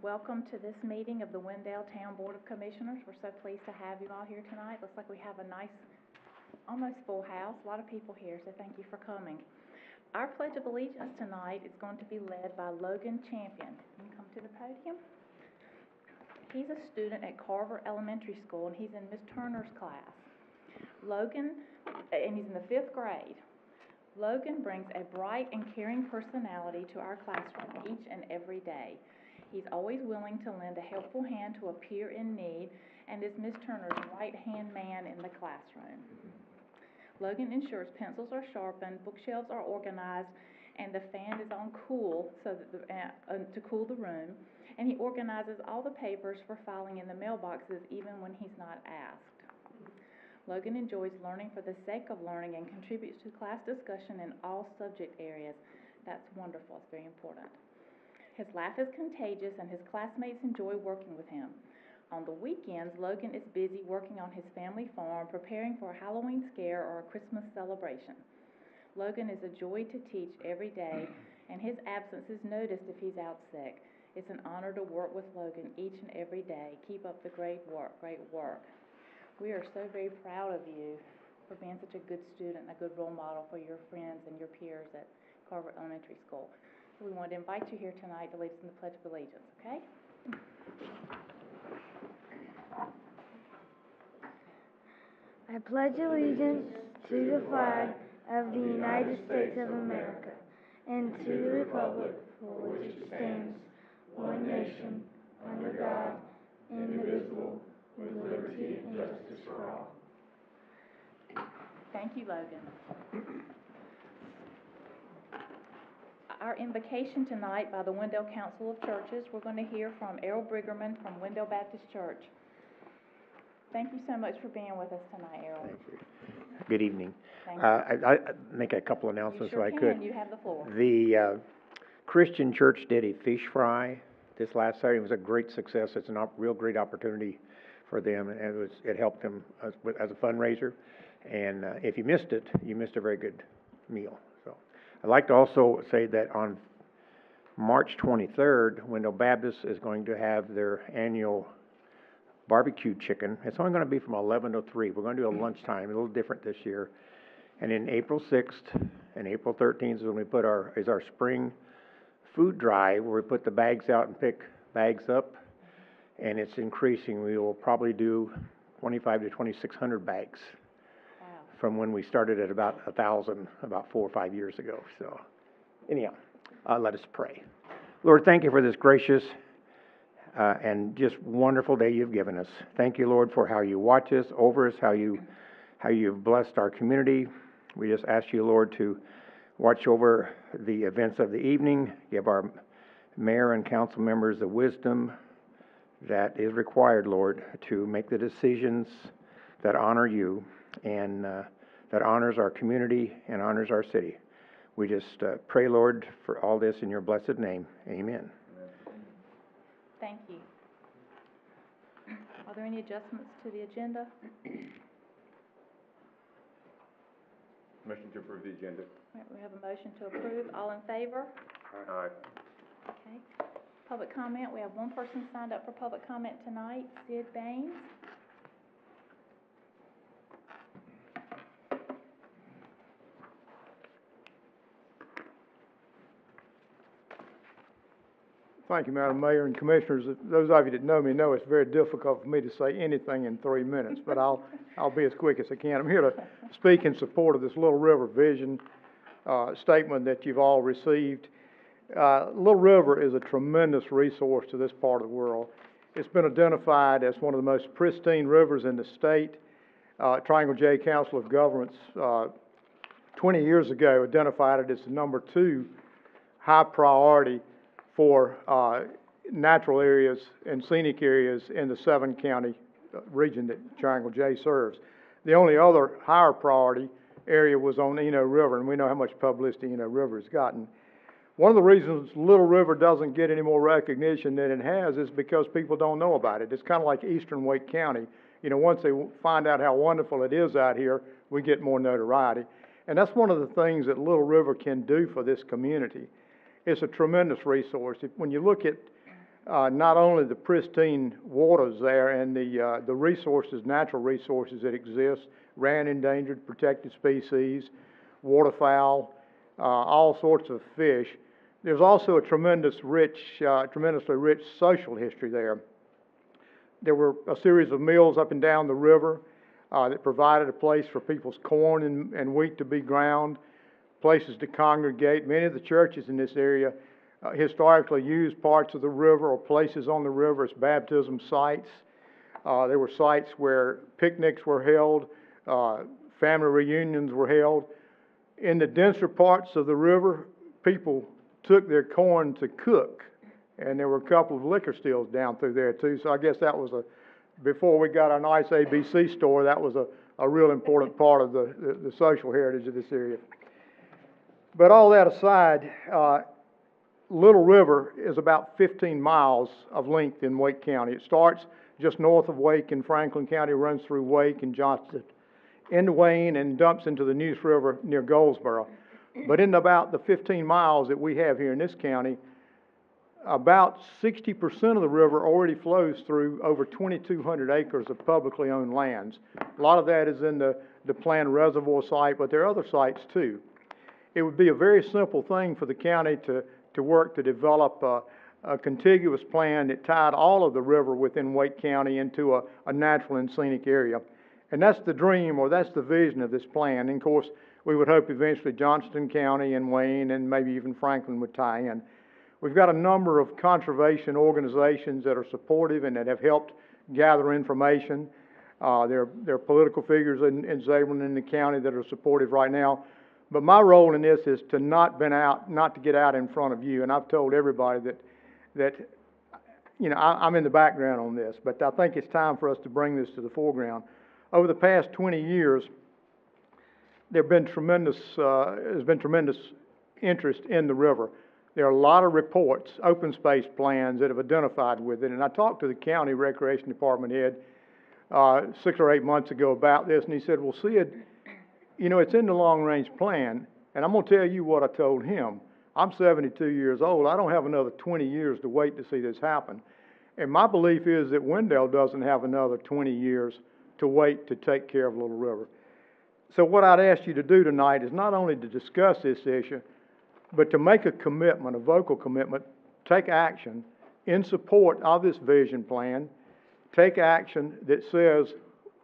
Welcome to this meeting of the Wendell Town Board of Commissioners. We're so pleased to have you all here tonight. Looks like we have a nice, almost full house, a lot of people here, so thank you for coming. Our Pledge of Allegiance tonight is going to be led by Logan Champion. You can come to the podium. He's a student at Carver Elementary School, and he's in Miss Turner's class. Logan, and he's in the 5th grade. Logan brings a bright and caring personality to our classroom each and every day. He's always willing to lend a helpful hand to a peer in need and is Miss Turner's right-hand man in the classroom. Logan ensures pencils are sharpened, bookshelves are organized, and the fan is on cool so that to cool the room, and he organizes all the papers for filing in the mailboxes even when he's not asked. Logan enjoys learning for the sake of learning and contributes to class discussion in all subject areas. That's wonderful. It's very important. His laugh is contagious, and his classmates enjoy working with him. On the weekends, Logan is busy working on his family farm, preparing for a Halloween scare or a Christmas celebration. Logan is a joy to teach every day, and his absence is noticed if he's out sick. It's an honor to work with Logan each and every day. Keep up the great work, We are so very proud of you for being such a good student and a good role model for your friends and your peers at Carver Elementary School. So we want to invite you here tonight to lead us in the Pledge of Allegiance, okay? I pledge allegiance to the flag of the United States of America and to the republic for which it stands, one nation, under God, indivisible, with liberty and justice for all. Thank you, Logan. Our invocation tonight by the Wendell Council of Churches, we're going to hear from Errol Briggerman from Wendell Baptist Church. Thank you so much for being with us tonight, Errol. Thank you. Good evening. Thank you. I make a couple announcements if I could. You have the floor. The Christian Church did a fish fry this last Saturday. It was a great success. It's a real great opportunity for them, and it helped them as a fundraiser. And if you missed it, you missed a very good meal. So I'd like to also say that on March 23rd, Wendell Baptist is going to have their annual barbecue chicken. It's only going to be from 11 to 3. We're going to do a lunchtime, a little different this year. And in April 6th and April 13th is when we put our spring food drive, where we put the bags out and pick bags up. And it's increasing. We will probably do 25 to 2,600 bags. Wow. From when we started at about 1,000 about 4 or 5 years ago. So anyhow, let us pray. Lord, thank you for this gracious and just wonderful day you've given us. Thank you, Lord, for how you watch us, over us, how you've blessed our community. We just ask you, Lord, to watch over the events of the evening, give our mayor and council members the wisdom that is required, Lord, to make the decisions that honor you and that honors our community and honors our city. We just pray, Lord, for all this in your blessed name. Amen. Thank you. Are there any adjustments to the agenda? Motion to approve the agenda. All right, we have a motion to approve. All in favor? Aye. Okay. Public comment. We have one person signed up for public comment tonight, Sid Baines. Thank you, Madam Mayor and Commissioners. Those of you that know me know it's very difficult for me to say anything in 3 minutes, but I'll be as quick as I can. I'm here to speak in support of this Little River Vision statement that you've all received. Little River is a tremendous resource to this part of the world. It's been identified as one of the most pristine rivers in the state. Triangle J Council of Governments 20 years ago identified it as the number 2 high priority for natural areas and scenic areas in the 7-county region that Triangle J serves. The only other higher priority area was on Eno River, and we know how much publicity Eno River has gotten. One of the reasons Little River doesn't get any more recognition than it has is because people don't know about it. It's kind of like Eastern Wake County. You know, once they find out how wonderful it is out here, we get more notoriety. And that's one of the things that Little River can do for this community. It's a tremendous resource. When you look at not only the pristine waters there and the resources, natural resources that exist, rare and endangered, protected species, waterfowl, all sorts of fish. There's also a tremendously rich social history there. There were a series of mills up and down the river that provided a place for people's corn and wheat to be ground, places to congregate. Many of the churches in this area historically used parts of the river or places on the river as baptism sites. There were sites where picnics were held, family reunions were held. In the denser parts of the river, people took their corn to cook, and there were a couple of liquor stills down through there too. So I guess that was before we got our nice ABC store, that was a real important part of the social heritage of this area. But all that aside, Little River is about 15 miles of length in Wake County. It starts just north of Wake in Franklin County, runs through Wake and Johnston into Wayne and dumps into the Neuse River near Goldsboro. But in about the 15 miles that we have here in this county, about 60% of the river already flows through over 2,200 acres of publicly owned lands. A lot of that is in the planned reservoir site, but there are other sites too. It would be a very simple thing for the county to work to develop a contiguous plan that tied all of the river within Wake County into a natural and scenic area. And that's the dream, or that's the vision of this plan. And of course, we would hope eventually Johnston County and Wayne and maybe even Franklin would tie in. We've got a number of conservation organizations that are supportive and that have helped gather information. There are political figures in Zabelin and the county that are supportive right now. But my role in this is to not to get out in front of you. And I've told everybody that you know, I'm in the background on this, but I think it's time for us to bring this to the foreground. Over the past 20 years, there's been tremendous interest in the river. There are a lot of reports, open space plans that have identified with it. And I talked to the county recreation department head 6 or 8 months ago about this, and he said, well, Sid, you know, it's in the long-range plan, and I'm going to tell you what I told him. I'm 72 years old. I don't have another 20 years to wait to see this happen. And my belief is that Wendell doesn't have another 20 years to wait to take care of Little River. So what I'd ask you to do tonight is not only to discuss this issue, but to make a commitment, a vocal commitment, take action in support of this vision plan, take action that says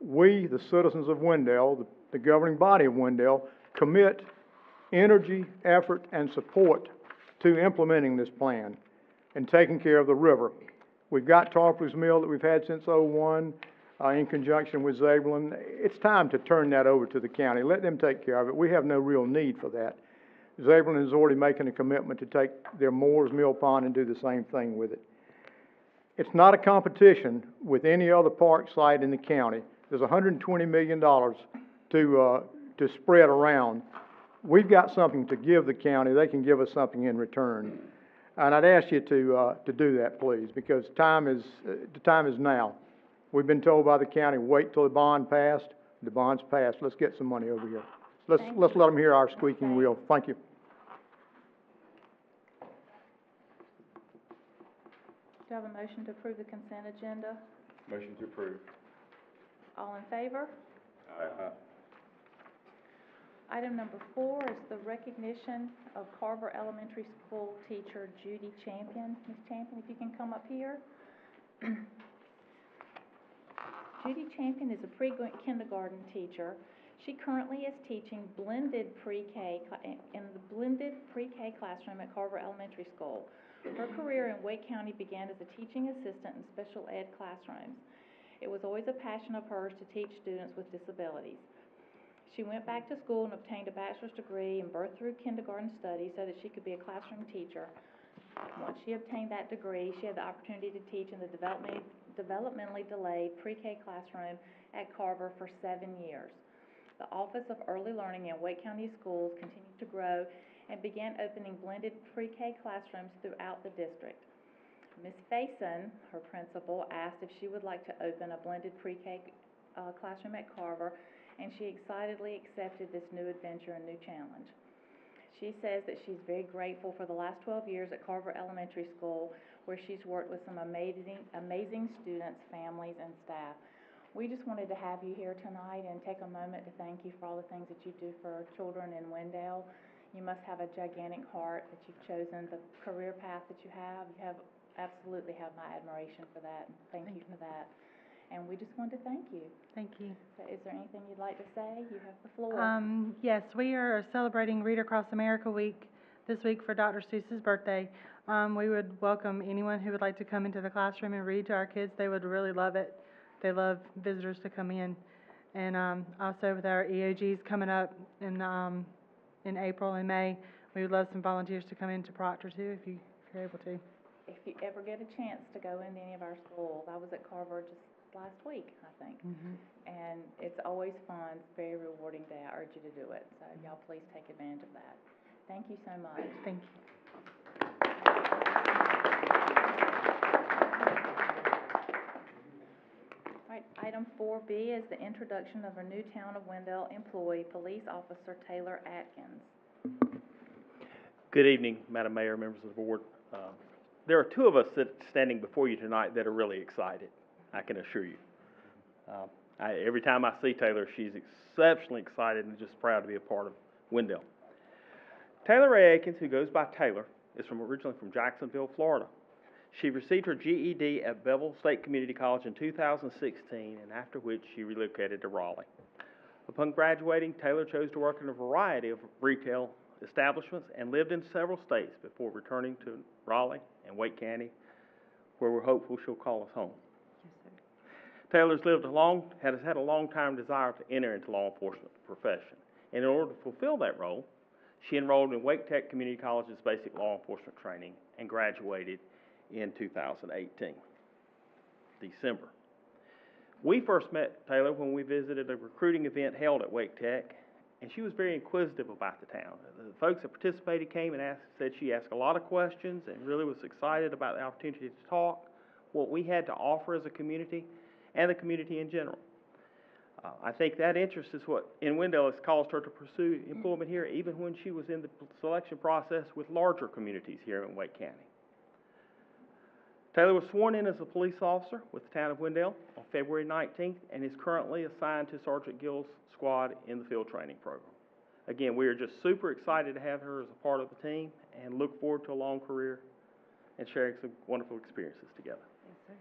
we, the citizens of Wendell, the governing body of Wendell, commit energy, effort, and support to implementing this plan and taking care of the river. We've got Tarpley's Mill that we've had since '01 in conjunction with Zabelin. It's time to turn that over to the county. Let them take care of it. We have no real need for that. Zabelin is already making a commitment to take their Moores Mill Pond and do the same thing with it. It's not a competition with any other park site in the county. There's $120 million to spread around. We've got something to give the county. They can give us something in return. And I'd ask you to do that, please, because the time is now. We've been told by the county, wait till the bond passed. The bond's passed. Let's get some money over here. Let's let them hear our squeaking wheel. Thank you. Do you have a motion to approve the consent agenda? Motion to approve. All in favor? Aye. Item number 4 is the recognition of Carver Elementary School teacher Judy Champion. Ms. Champion, if you can come up here. Judy Champion is a pre-kindergarten teacher. She currently is teaching blended pre-K in the blended pre-K classroom at Carver Elementary School. Her career in Wake County began as a teaching assistant in special ed classrooms. It was always a passion of hers to teach students with disabilities. She went back to school and obtained a bachelor's degree in birth through kindergarten studies so that she could be a classroom teacher. Once she obtained that degree, she had the opportunity to teach in the developmentally delayed pre-K classroom at Carver for 7 years. The Office of Early Learning in Wake County Schools continued to grow and began opening blended pre-K classrooms throughout the district. Ms. Faison, her principal, asked if she would like to open a blended pre-K classroom at Carver, and she excitedly accepted this new adventure and new challenge. She says that she's very grateful for the last 12 years at Carver Elementary School, where she's worked with some amazing students, families, and staff. We just wanted to have you here tonight and take a moment to thank you for all the things that you do for children in Wendell. You must have a gigantic heart that you've chosen the career path that you have. You absolutely have my admiration for that, and thank you for that. And we just wanted to thank you. Thank you. So is there anything you'd like to say? You have the floor. Yes, we are celebrating Read Across America Week this week for Dr. Seuss's birthday. We would welcome anyone who would like to come into the classroom and read to our kids. They would really love it. They love visitors to come in. And also with our EOGs coming up in April and May, we would love some volunteers to come into Proctor too, if you're able to. If you ever get a chance to go into any of our schools, I was at Carver just last week, I think. And it's always fun, very rewarding day. I urge you to do it. So y'all please take advantage of that. Thank you so much. Thank you. All right, item 4B is the introduction of a new Town of Wendell employee, Police Officer Taylor Atkins. Good evening, Madam Mayor, members of the board. There are two of us standing before you tonight that are really excited, I can assure you. Every time I see Taylor, she's exceptionally excited and just proud to be a part of Wendell. Taylor Ray Atkins, who goes by Taylor, is originally from Jacksonville, Florida. She received her GED at Bevel State Community College in 2016, and after which she relocated to Raleigh. Upon graduating, Taylor chose to work in a variety of retail establishments and lived in several states before returning to Raleigh and Wake County, where we're hopeful she'll call us home. Yes, sir. Taylor's has had a long-time desire to enter into law enforcement profession. And in order to fulfill that role, she enrolled in Wake Tech Community College's basic law enforcement training and graduated in 2018, December. We first met Taylor when we visited a recruiting event held at Wake Tech, and she was very inquisitive about the town. The folks that participated came and said she asked a lot of questions and really was excited about the opportunity to talk, what we had to offer as a community, and the community in general. I think that interest is what, in Wendell, has caused her to pursue employment here, even when she was in the selection process with larger communities here in Wake County. Taylor was sworn in as a police officer with the town of Wendell on February 19th and is currently assigned to Sergeant Gill's squad in the field training program. Again, we are just super excited to have her as a part of the team and look forward to a long career and sharing some wonderful experiences together. Yes, sir.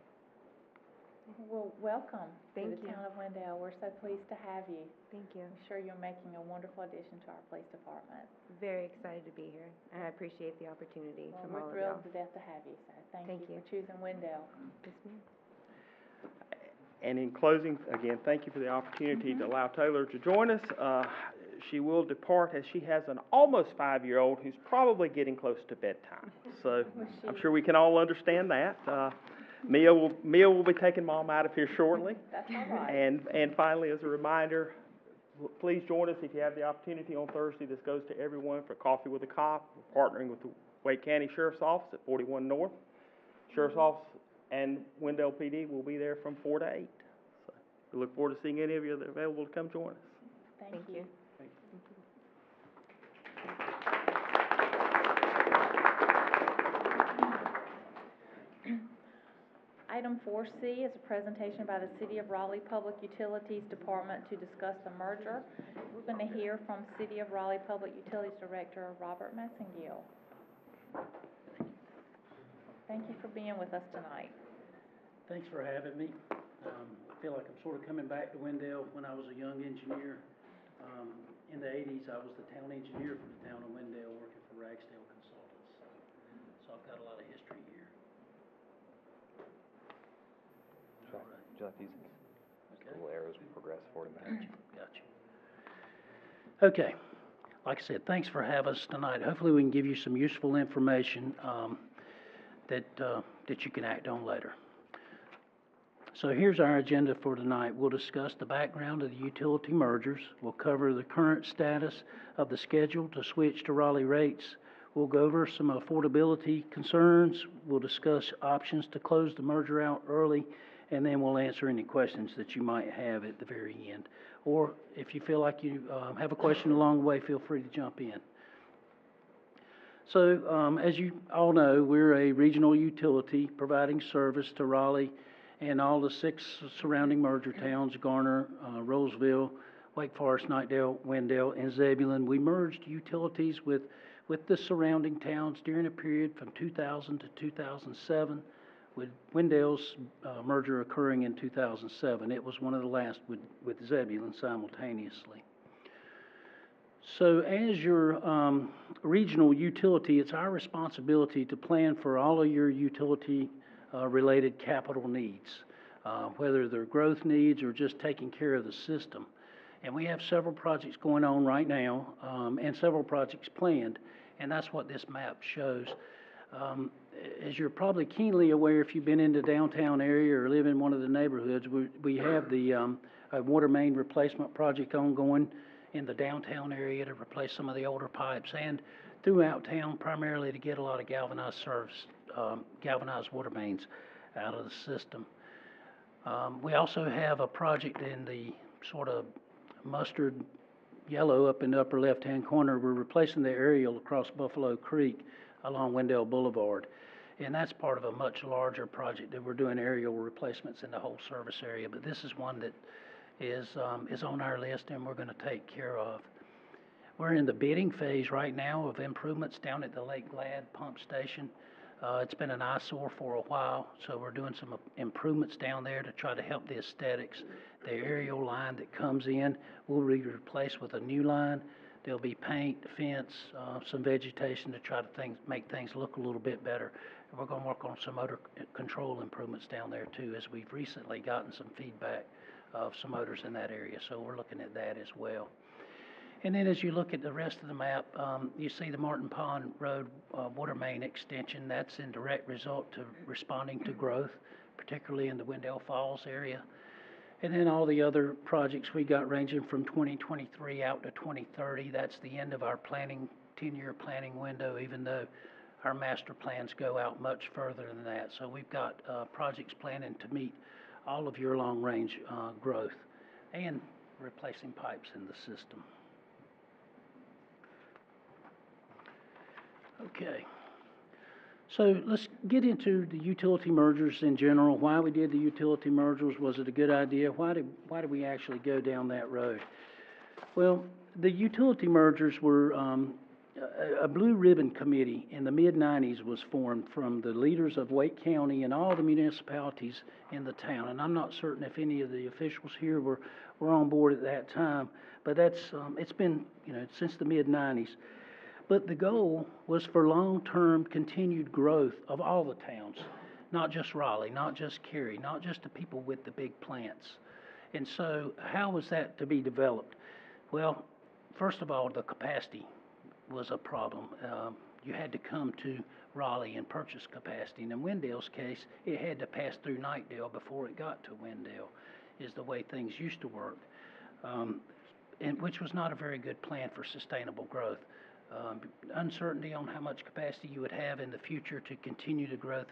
Well, welcome to Thank the you. Town of Wendell. We're so pleased to have you. Thank you. I'm sure you're making a wonderful addition to our police department. Very excited to be here, and I appreciate the opportunity Well, from we're all of thrilled y'all. to death to have you, so thank Thank you you. for choosing Wendell. Yes, ma'am. And in closing, again, thank you for the opportunity to allow Taylor to join us. She will depart as she has an almost 5-year-old who's probably getting close to bedtime. So I'm sure we can all understand that. Mia will be taking Mom out of here shortly. That's all right. And finally, as a reminder, please join us if you have the opportunity on Thursday. This goes to everyone for Coffee with a Cop. We're partnering with the Wake County Sheriff's Office at 41 North. Sheriff's Office and Wendell PD will be there from 4 to 8. So we look forward to seeing any of you that are available to come join us. Thank you. Item 4C is a presentation by the City of Raleigh Public Utilities Department to discuss the merger. We're going to hear from City of Raleigh Public Utilities Director Robert Messingill. Thank you for being with us tonight. Thanks for having me. I feel like I'm sort of coming back to Wendell when I was a young engineer. In the 80s, I was the town engineer for the town of Wendell, working for Ragsdale Consultants. So I've got a lot of history here. All right. Would you like these? Okay. Little arrows will progress forward and back. Gotcha. Okay. Like I said, thanks for having us tonight. Hopefully we can give you some useful information that you can act on later. So here's our agenda for tonight. We'll discuss the background of the utility mergers. We'll cover the current status of the schedule to switch to Raleigh rates. We'll go over some affordability concerns. We'll discuss options to close the merger out early, and then we'll answer any questions that you might have at the very end. Or if you feel like you have a question along the way, feel free to jump in. So, as you all know, we're a regional utility providing service to Raleigh and all the 6 surrounding merger towns, Garner, Roseville, Wake Forest, Knightdale, Wendell, and Zebulon. We merged utilities with the surrounding towns during a period from 2000 to 2007, with Wendell's merger occurring in 2007. It was one of the last with Zebulon simultaneously. So as your regional utility, it's our responsibility to plan for all of your utility related capital needs, whether they're growth needs or just taking care of the system. And we have several projects going on right now, and several projects planned, and that's what this map shows. As you're probably keenly aware, if you've been in the downtown area or live in one of the neighborhoods, we have the water main replacement project ongoing in the downtown area to replace some of the older pipes, and throughout town, primarily to get a lot of galvanized service, galvanized water mains out of the system. We also have a project in the sort of mustard yellow up in the upper left-hand corner. We're replacing the aerial across Buffalo Creek along Wendell Boulevard. And that's part of a much larger project that we're doing aerial replacements in the whole service area. But this is one that is on our list and we're going to take care of. We're in the bidding phase right now of improvements down at the Lake Glad pump station. It's been an eyesore for a while, so we're doing some improvements down there to try to help the aesthetics. The aerial line that comes in will be replaced with a new line. There'll be paint, fence, some vegetation to try to make things look a little bit better. And we're going to work on some odor control improvements down there too, as we've recently gotten some feedback of some odors in that area, so we're looking at that as well. And then as you look at the rest of the map, you see the Martin Pond Road water main extension. That's in direct result to responding to growth, particularly in the Wendell Falls area. And then all the other projects we got ranging from 2023 out to 2030. That's the end of our 10-year planning window, even though our master plans go out much further than that. So we've got projects planning to meet all of your long-range growth and replacing pipes in the system. Okay, so let's get into the utility mergers in general. Why we did the utility mergers, was it a good idea? Why did we actually go down that road? Well, the utility mergers were, a blue ribbon committee in the mid-90s was formed from the leaders of Wake County and all the municipalities in the town. And I'm not certain if any of the officials here were on board at that time, but that's, it's been, since the mid-90s. But the goal was for long-term continued growth of all the towns, not just Raleigh, not just Cary, not just the people with the big plants. And so how was that to be developed? Well, first of all, the capacity was a problem. You had to come to Raleigh and purchase capacity. And in Wendell's case, it had to pass through Knightdale before it got to Wendell, is the way things used to work, and which was not a very good plan for sustainable growth. Uncertainty on how much capacity you would have in the future to continue to grow.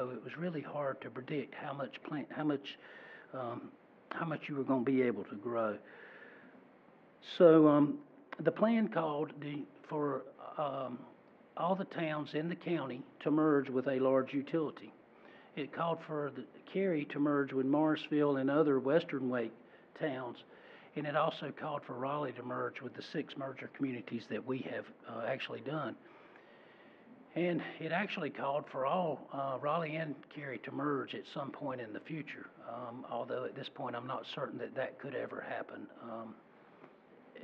It was really hard to predict how much you were going to be able to grow. So the plan called for all the towns in the county to merge with a large utility. It called for the Cary to merge with Morrisville and other Western Wake towns. And it also called for Raleigh to merge with the 6 merger communities that we have actually done. And it actually called for all Raleigh and Cary to merge at some point in the future, although at this point I'm not certain that could ever happen.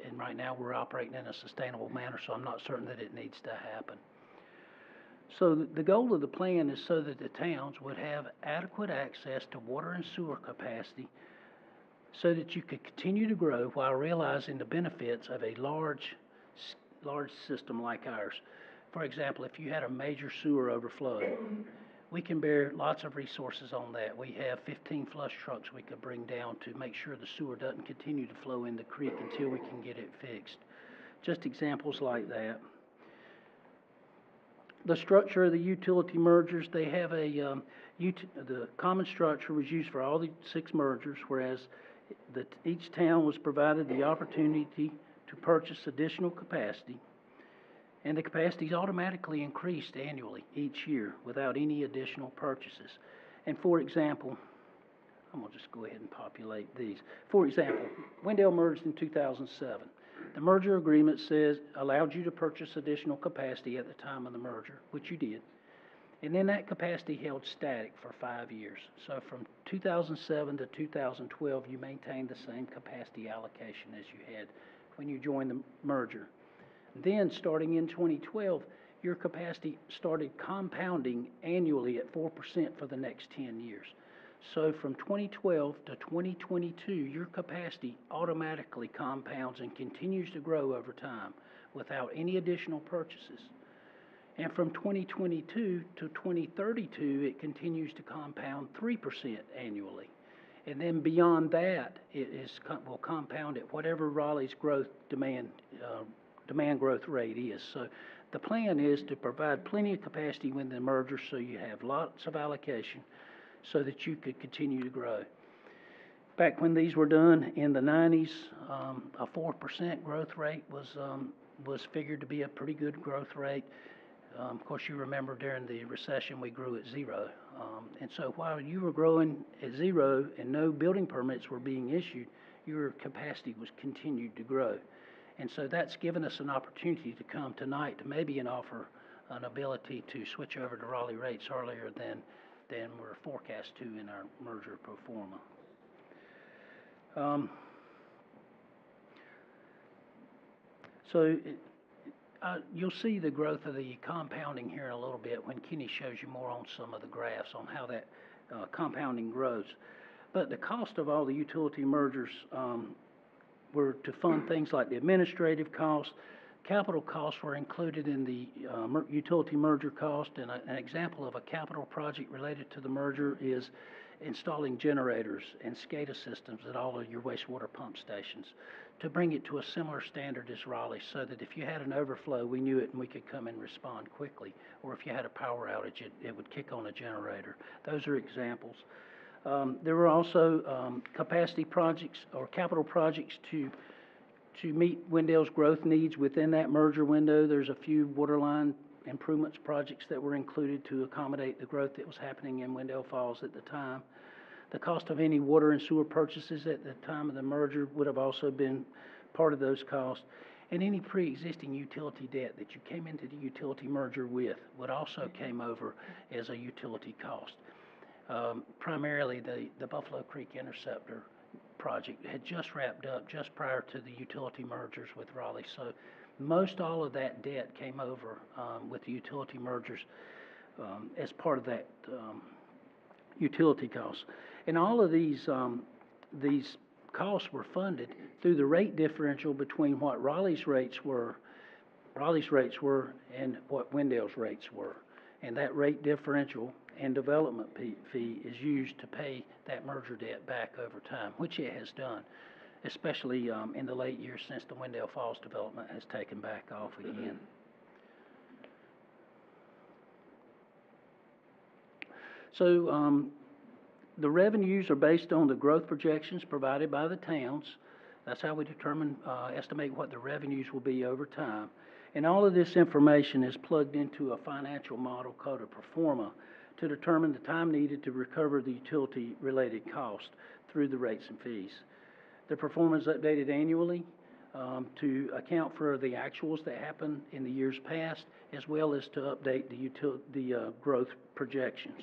And right now we're operating in a sustainable manner, so I'm not certain that it needs to happen. So the goal of the plan is so that the towns would have adequate access to water and sewer capacity so that you could continue to grow while realizing the benefits of a large system like ours. For example, if you had a major sewer overflow, we can bear lots of resources on that. We have 15 flush trucks we could bring down to make sure the sewer doesn't continue to flow in the creek until we can get it fixed. Just examples like that. The structure of the utility mergers, they have the common structure was used for all the 6 mergers, whereas each town was provided the opportunity to purchase additional capacity. And the capacity is automatically increased annually each year without any additional purchases. And for example, I'm gonna just go ahead and populate these. For example, Wendell merged in 2007. The merger agreement says, allowed you to purchase additional capacity at the time of the merger, which you did. And then that capacity held static for 5 years. So from 2007 to 2012, you maintained the same capacity allocation as you had when you joined the merger. Then, starting in 2012, your capacity started compounding annually at 4% for the next 10 years. So from 2012 to 2022, your capacity automatically compounds and continues to grow over time without any additional purchases. And from 2022 to 2032, it continues to compound 3% annually. And then beyond that, will compound at whatever Raleigh's demand growth rate is. So the plan is to provide plenty of capacity when the merger, so you have lots of allocation so that you could continue to grow. Back when these were done in the 90s, a 4% growth rate was figured to be a pretty good growth rate. Of course, you remember during the recession, we grew at 0. And so while you were growing at 0 and no building permits were being issued, your capacity was continued to grow. And so that's given us an opportunity to come tonight to maybe offer an ability to switch over to Raleigh rates earlier than we're forecast to in our merger pro forma. You'll see the growth of the compounding here in a little bit when Kenny shows you more on some of the graphs on how that compounding grows. But the cost of all the utility mergers were to fund things like the administrative costs. Capital costs were included in the utility merger cost, and an example of a capital project related to the merger is installing generators and SCADA systems at all of your wastewater pump stations to bring it to a similar standard as Raleigh, so that if you had an overflow, we knew it and we could come and respond quickly. Or if you had a power outage, it would kick on a generator. Those are examples. There were also capacity projects or capital projects to meet Wendell's growth needs within that merger window. There's a few waterline improvements projects that were included to accommodate the growth that was happening in Wendell Falls at the time. The cost of any water and sewer purchases at the time of the merger would have also been part of those costs. And any pre-existing utility debt that you came into the utility merger with would also came over as a utility cost. Primarily the Buffalo Creek Interceptor project had just wrapped up just prior to the utility mergers with Raleigh. So most all of that debt came over with the utility mergers as part of that utility costs. And all of these costs were funded through the rate differential between what Raleigh's rates were and what Wendell's rates were. And that rate differential and development fee is used to pay that merger debt back over time, which it has done, especially in the late years since the Wendell Falls development has taken back off again. So the revenues are based on the growth projections provided by the towns. That's how we estimate what the revenues will be over time. And all of this information is plugged into a financial model called a pro forma to determine the time needed to recover the utility-related cost through the rates and fees. The pro forma is updated annually to account for the actuals that happened in the years past, as well as to update the growth projections.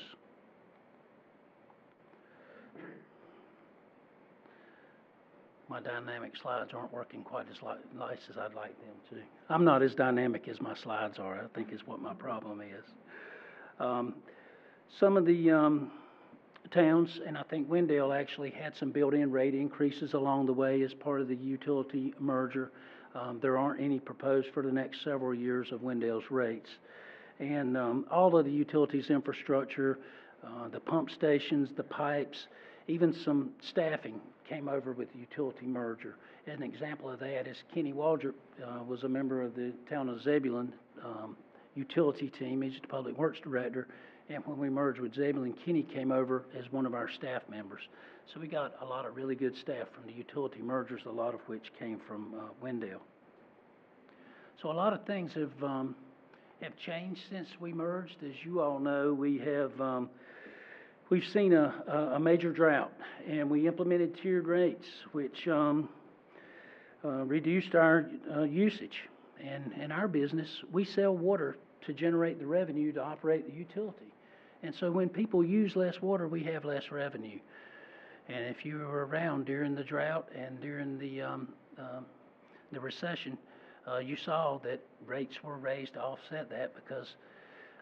My dynamic slides aren't working quite as nice as I'd like them to. I'm not as dynamic as my slides are, I think is what my problem is. Some of the towns, and I think Wendell actually had some built-in rate increases along the way as part of the utility merger. There aren't any proposed for the next several years of Wendell's rates. And all of the utilities infrastructure, the pump stations, the pipes, even some staffing came over with the utility merger. An example of that is Kenny Waldrop was a member of the town of Zebulon utility team. He's the public works director. And when we merged with Zebulon, Kenny came over as one of our staff members. So we got a lot of really good staff from the utility mergers, a lot of which came from Wendell. So a lot of things have changed since we merged. As you all know, we've seen a major drought, and we implemented tiered rates, which reduced our usage. And in our business, we sell water to generate the revenue to operate the utility. And so when people use less water, we have less revenue. And if you were around during the drought and during the recession, you saw that rates were raised to offset that, because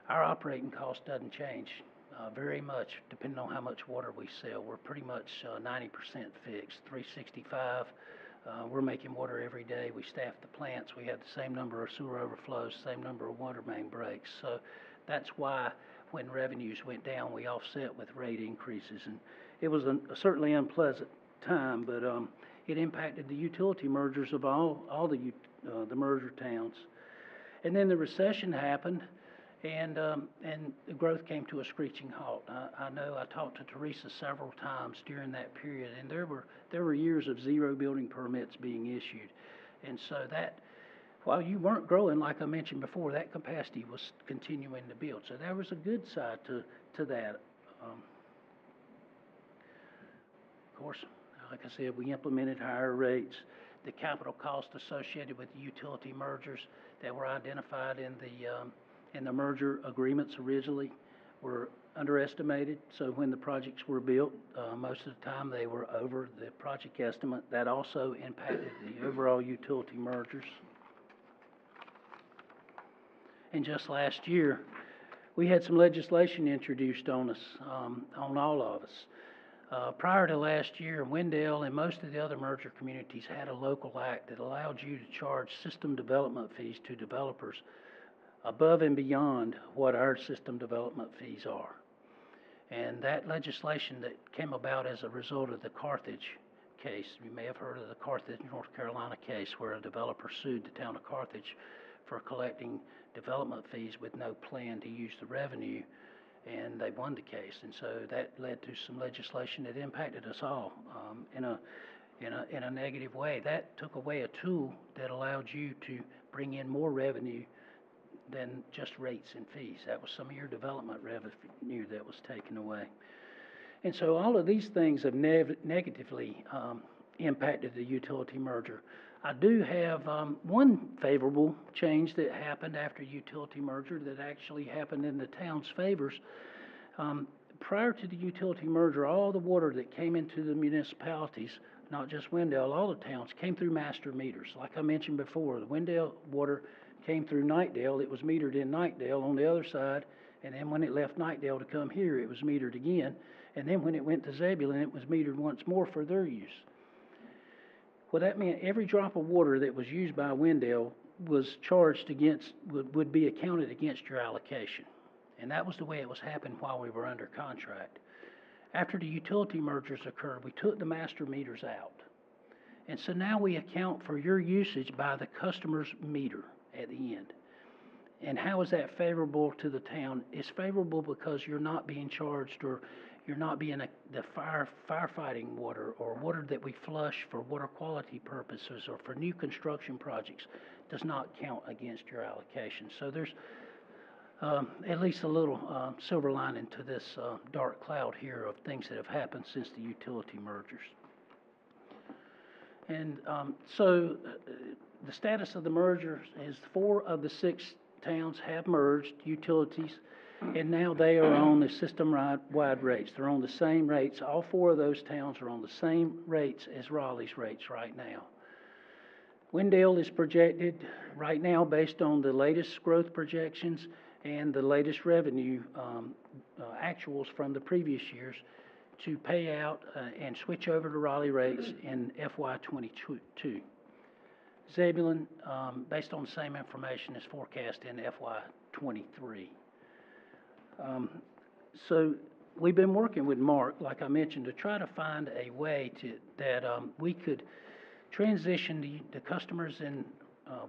our operating cost doesn't change very much depending on how much water we sell. We're pretty much 90% fixed, 365. We're making water every day. We staff the plants. We have the same number of sewer overflows, same number of water main breaks. So that's why when revenues went down, we offset with rate increases. And it was a certainly unpleasant time, but it impacted the utility mergers of all the merger towns. And then the recession happened, and the growth came to a screeching halt. I know I talked to Teresa several times during that period, and there were years of zero building permits being issued. And so that, while you weren't growing, like I mentioned before, that capacity was continuing to build. So there was a good side to that. Of course, like I said, we implemented higher rates. The capital cost associated with the utility mergers that were identified in the merger agreements originally were underestimated. So when the projects were built, most of the time they were over the project estimate. That also impacted the overall utility mergers. And just last year, we had some legislation introduced on us, on all of us. Prior to last year, Wendell and most of the other merger communities had a local act that allowed you to charge system development fees to developers above and beyond what our system development fees are. And that legislation that came about as a result of the Carthage case, you may have heard of the Carthage, North Carolina case, where a developer sued the town of Carthage for collecting development fees with no plan to use the revenue, and they won the case. And so that led to some legislation that impacted us all in a negative way. That took away a tool that allowed you to bring in more revenue than just rates and fees. That was some of your development revenue that was taken away. And so all of these things have negatively impacted the utility merger. I do have one favorable change that happened after utility merger that actually happened in the town's favors. Prior to the utility merger, all the water that came into the municipalities, not just Wendell, all the towns, came through master meters. Like I mentioned before, the Wendell water came through Knightdale. It was metered in Knightdale on the other side, and then when it left Knightdale to come here, it was metered again. And then when it went to Zebulon, it was metered once more for their use. Well, that meant every drop of water that was used by Wendell was charged against, would be accounted against your allocation. And that was the way it was happening while we were under contract. After the utility mergers occurred, we took the master meters out. And so now we account for your usage by the customer's meter at the end. And how is that favorable to the town? It's favorable because you're not being charged, or you're not being the firefighting water, or water that we flush for water quality purposes or for new construction projects does not count against your allocation. So there's at least a little silver lining to this dark cloud here of things that have happened since the utility mergers. And so the status of the merger is 4 of the 6 towns have merged utilities, and now they are on the system-wide rates. They're on the same rates. All 4 of those towns are on the same rates as Raleigh's rates right now. Wendell is projected right now, based on the latest growth projections and the latest revenue actuals from the previous years, to pay out and switch over to Raleigh rates in FY22. Zebulon, based on the same information, is forecast in FY23. So we've been working with Mark, like I mentioned, to try to find a way that we could transition the customers in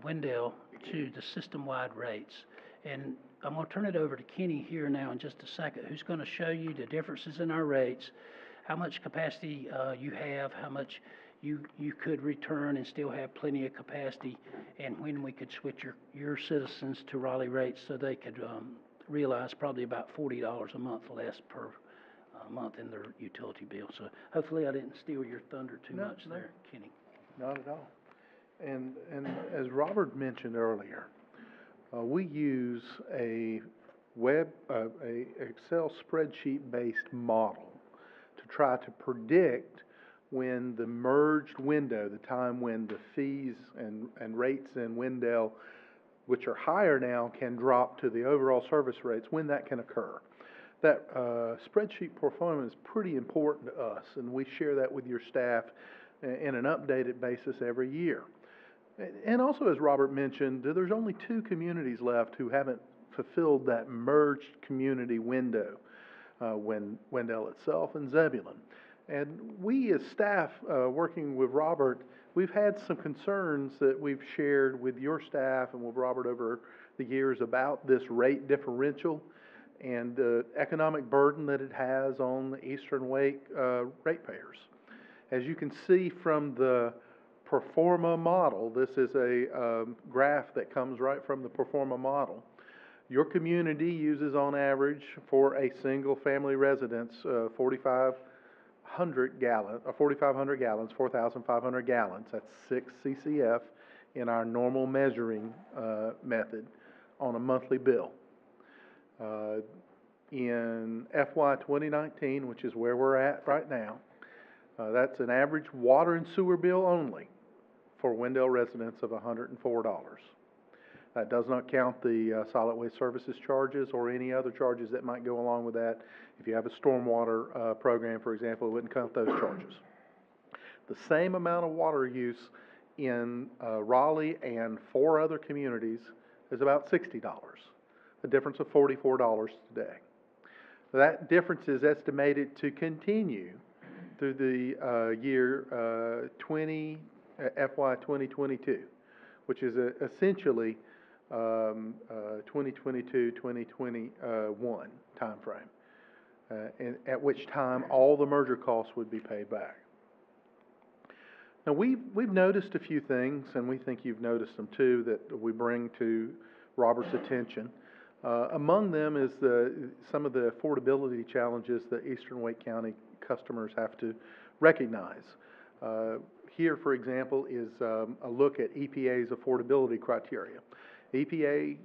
Wendell to the system-wide rates. And I'm going to turn it over to Kenny here now in just a second, who's going to show you the differences in our rates, how much capacity you have, how much you could return and still have plenty of capacity, and when we could switch your citizens to Raleigh rates so they could, realize probably about $40 a month less per, month in their utility bill. So hopefully I didn't steal your thunder too No, much no. there, Kenny. Not at all. And as Robert mentioned earlier, we use a Excel spreadsheet-based model to try to predict when the merged window, the time when the fees and rates in Wendell, which are higher now, can drop to the overall service rates, when that can occur. That spreadsheet performance is pretty important to us, and we share that with your staff in an updated basis every year. And also, as Robert mentioned, there's only 2 communities left who haven't fulfilled that merged community window, Wendell itself and Zebulon. And we as staff, working with Robert, we've had some concerns that we've shared with your staff and with Robert over the years about this rate differential and the economic burden that it has on the Eastern Wake ratepayers. As you can see from the Performa model, this is a graph that comes right from the Performa model. Your community uses on average for a single family residence 4,500 gallons, 4,500 gallons. That's 6 CCF in our normal measuring method on a monthly bill. In FY 2019, which is where we're at right now, that's an average water and sewer bill only for Wendell residents of $104. That does not count the solid waste services charges or any other charges that might go along with that. If you have a stormwater program, for example, it wouldn't count those charges. The same amount of water use in Raleigh and 4 other communities is about $60, a difference of $44 today. That difference is estimated to continue through the FY 2022, which is essentially 2022-2021 timeframe, at which time all the merger costs would be paid back. Now, we've noticed a few things, and we think you've noticed them too, that we bring to Robert's attention. Among them is some of the affordability challenges that Eastern Wake County customers have to recognize. Here, for example, is a look at EPA's affordability criteria. EPA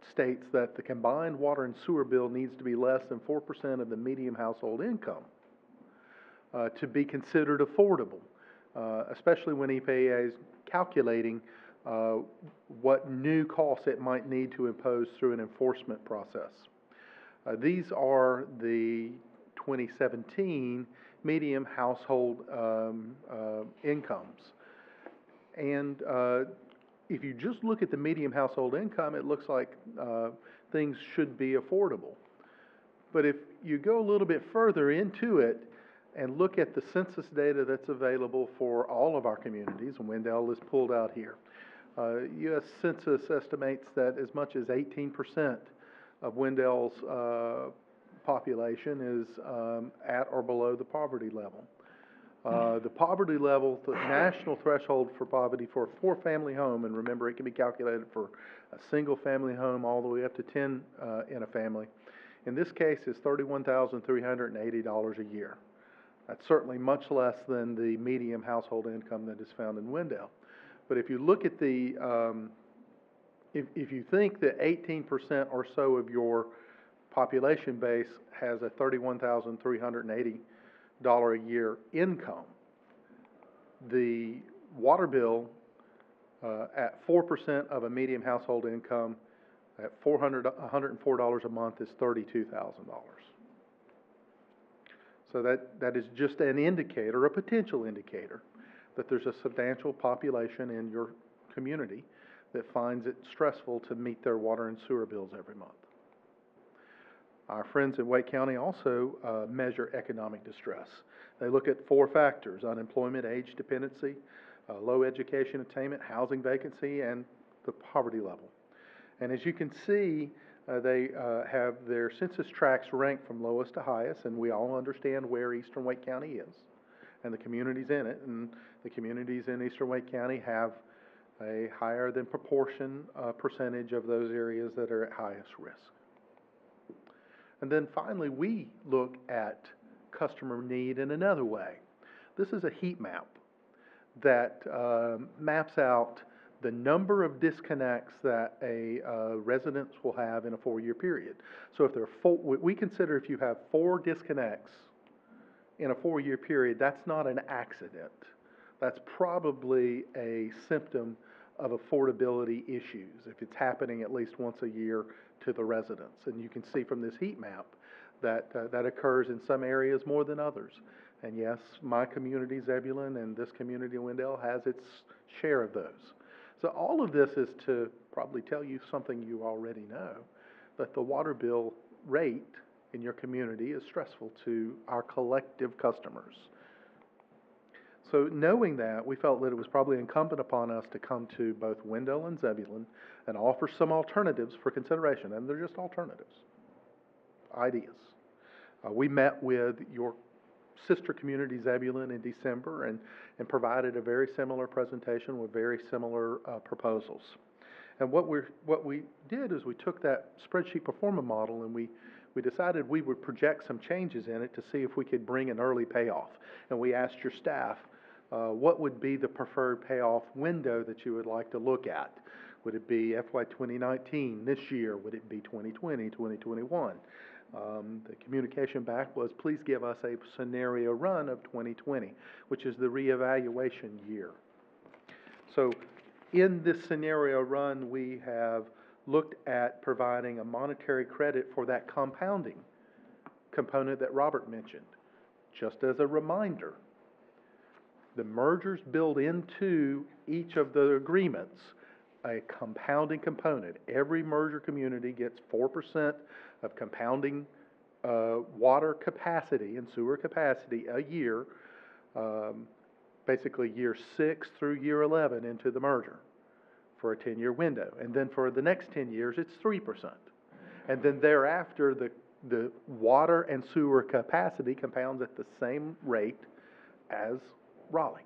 states that the combined water and sewer bill needs to be less than 4% of the median household income to be considered affordable, especially when EPA is calculating what new costs it might need to impose through an enforcement process. These are the 2017 median household incomes. And if you just look at the median household income, it looks like things should be affordable. But if you go a little bit further into it and look at the census data that's available for all of our communities, and Wendell is pulled out here, U.S. Census estimates that as much as 18% of Wendell's population is at or below the poverty level. The poverty level, the national threshold for poverty for a 4-family home, and remember it can be calculated for a single family home all the way up to 10 in a family, in this case is $31,380 a year. That's certainly much less than the median household income that is found in Wendell. But if you look at the, if you think that 18% or so of your population base has a $31,380 a year income, the water bill at 4% of a median household income at $104 a month is $32,000. So that is just an indicator, a potential indicator, that there's a substantial population in your community that finds it stressful to meet their water and sewer bills every month. Our friends in Wake County also measure economic distress. They look at 4 factors: unemployment, age dependency, low education attainment, housing vacancy, and the poverty level. And as you can see, they have their census tracts ranked from lowest to highest, and we all understand where Eastern Wake County is and the communities in it, and the communities in Eastern Wake County have a higher than proportion percentage of those areas that are at highest risk. And then finally, we look at customer need in another way. This is a heat map that maps out the number of disconnects that a residence will have in a 4-year period. So if there are we consider if you have 4 disconnects in a 4-year period, that's not an accident. That's probably a symptom of affordability issues, if it's happening at least once a year to the residents. And you can see from this heat map that that occurs in some areas more than others. And yes, my community, Zebulon, and this community, Wendell, has its share of those. So all of this is to probably tell you something you already know, that the water bill rate in your community is stressful to our collective customers. So knowing that, we felt that it was probably incumbent upon us to come to both Wendell and Zebulon and offer some alternatives for consideration, and they're just alternatives, ideas. We met with your sister community, Zebulon, in December and provided a very similar presentation with very similar proposals. And what we did is we took that spreadsheet performa model and we decided we would project some changes in it to see if we could bring an early payoff. And we asked your staff, what would be the preferred payoff window that you would like to look at? Would it be FY 2019 this year? Would it be 2020, 2021? The communication back was, please give us a scenario run of 2020, which is the reevaluation year. So in this scenario run, we have looked at providing a monetary credit for that compounding component that Robert mentioned. Just as a reminder, the mergers build into each of the agreements a compounding component. Every merger community gets 4% of compounding water capacity and sewer capacity a year, basically year 6 through year 11 into the merger for a 10-year window. And then for the next 10 years, it's 3%. And then thereafter, the water and sewer capacity compounds at the same rate as Raleigh.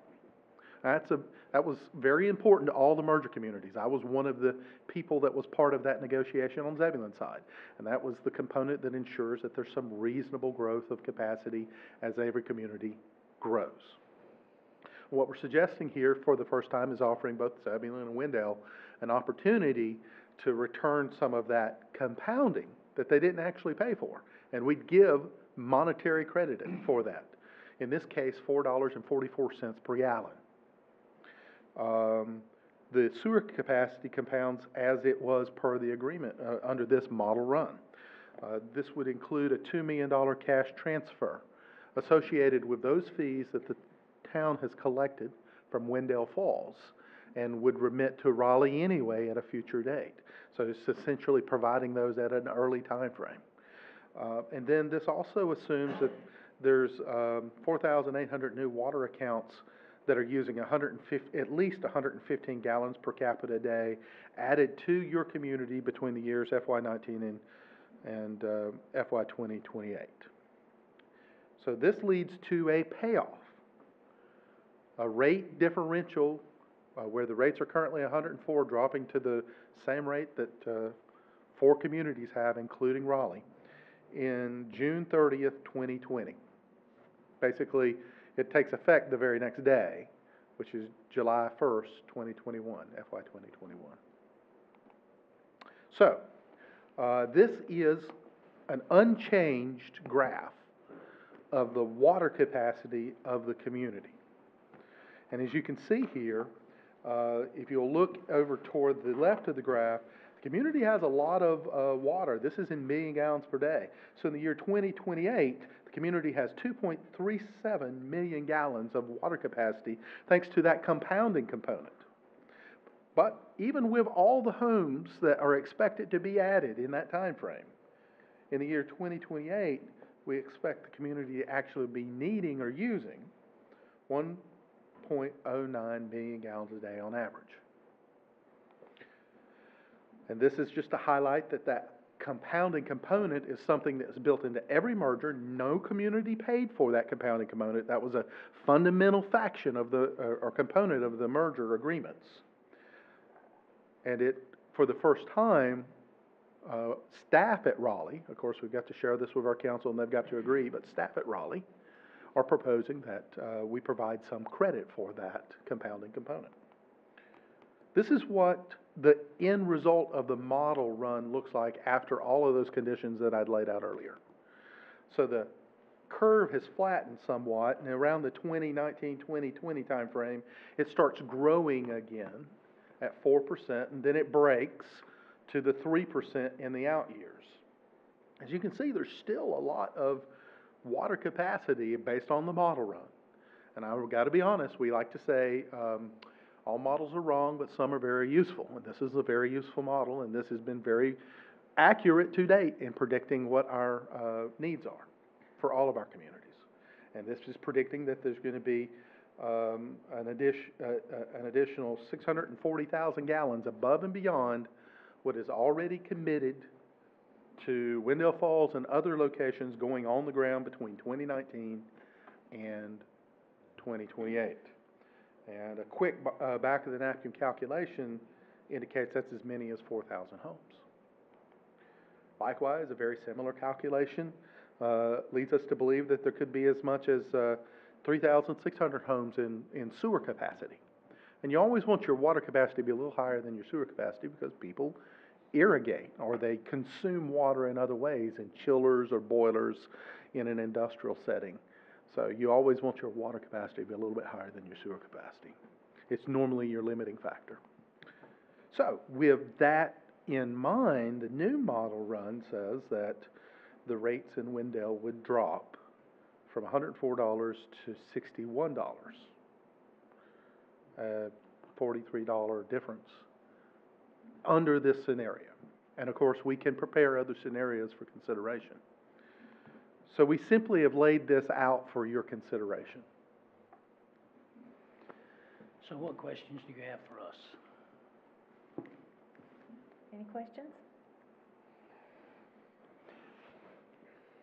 That was very important to all the merger communities. I was one of the people that was part of that negotiation on Zebulon's side. And that was the component that ensures that there's some reasonable growth of capacity as every community grows. What we're suggesting here for the first time is offering both Zebulon and Wendell an opportunity to return some of that compounding that they didn't actually pay for. And we'd give monetary credit for that. In this case, $4.44 per gallon. The sewer capacity compounds as it was per the agreement under this model run. This would include a $2 million cash transfer associated with those fees that the town has collected from Wendell Falls and would remit to Raleigh anyway at a future date. So it's essentially providing those at an early time frame. And then this also assumes that there's 4,800 new water accounts that are using at least 115 gallons per capita a day added to your community between the years FY19 and FY 2028. So this leads to a payoff, a rate differential where the rates are currently 104, dropping to the same rate that 4 communities have, including Raleigh, in June 30th, 2020. Basically, it takes effect the very next day, which is July 1st, 2021, FY 2021. So, this is an unchanged graph of the water capacity of the community. And as you can see here, if you'll look over toward the left of the graph, the community has a lot of water. This is in million gallons per day. So in the year 2028, the community has 2.37 million gallons of water capacity thanks to that compounding component. But even with all the homes that are expected to be added in that time frame, in the year 2028, we expect the community to actually be needing or using 1.09 million gallons a day on average. And this is just to highlight that compounding component is something that is built into every merger. No community paid for that compounding component. That was a fundamental faction of the, or component of the merger agreements. And it, for the first time, staff at Raleigh, of course, we've got to share this with our council and they've got to agree, but staff at Raleigh are proposing that we provide some credit for that compounding component. This is what the end result of the model run looks like after all of those conditions that I'd laid out earlier. So the curve has flattened somewhat, and around the 2019-2020 timeframe, it starts growing again at 4%, and then it breaks to the 3% in the out years. As you can see, there's still a lot of water capacity based on the model run. And I've got to be honest, we like to say all models are wrong, but some are very useful. And this is a very useful model, and this has been very accurate to date in predicting what our needs are for all of our communities. And this is predicting that there's going to be an additional 640,000 gallons above and beyond what is already committed to Wendell Falls and other locations going on the ground between 2019 and 2028. And a quick back of the napkin calculation indicates that's as many as 4,000 homes. Likewise, a very similar calculation leads us to believe that there could be as much as 3,600 homes in sewer capacity. And you always want your water capacity to be a little higher than your sewer capacity because people irrigate or they consume water in other ways, in chillers or boilers in an industrial setting. So you always want your water capacity to be a little bit higher than your sewer capacity. It's normally your limiting factor. So with that in mind, the new model run says that the rates in Wendell would drop from $104 to $61, a $43 difference under this scenario. And of course, we can prepare other scenarios for consideration. So we simply have laid this out for your consideration. So what questions do you have for us? Any questions?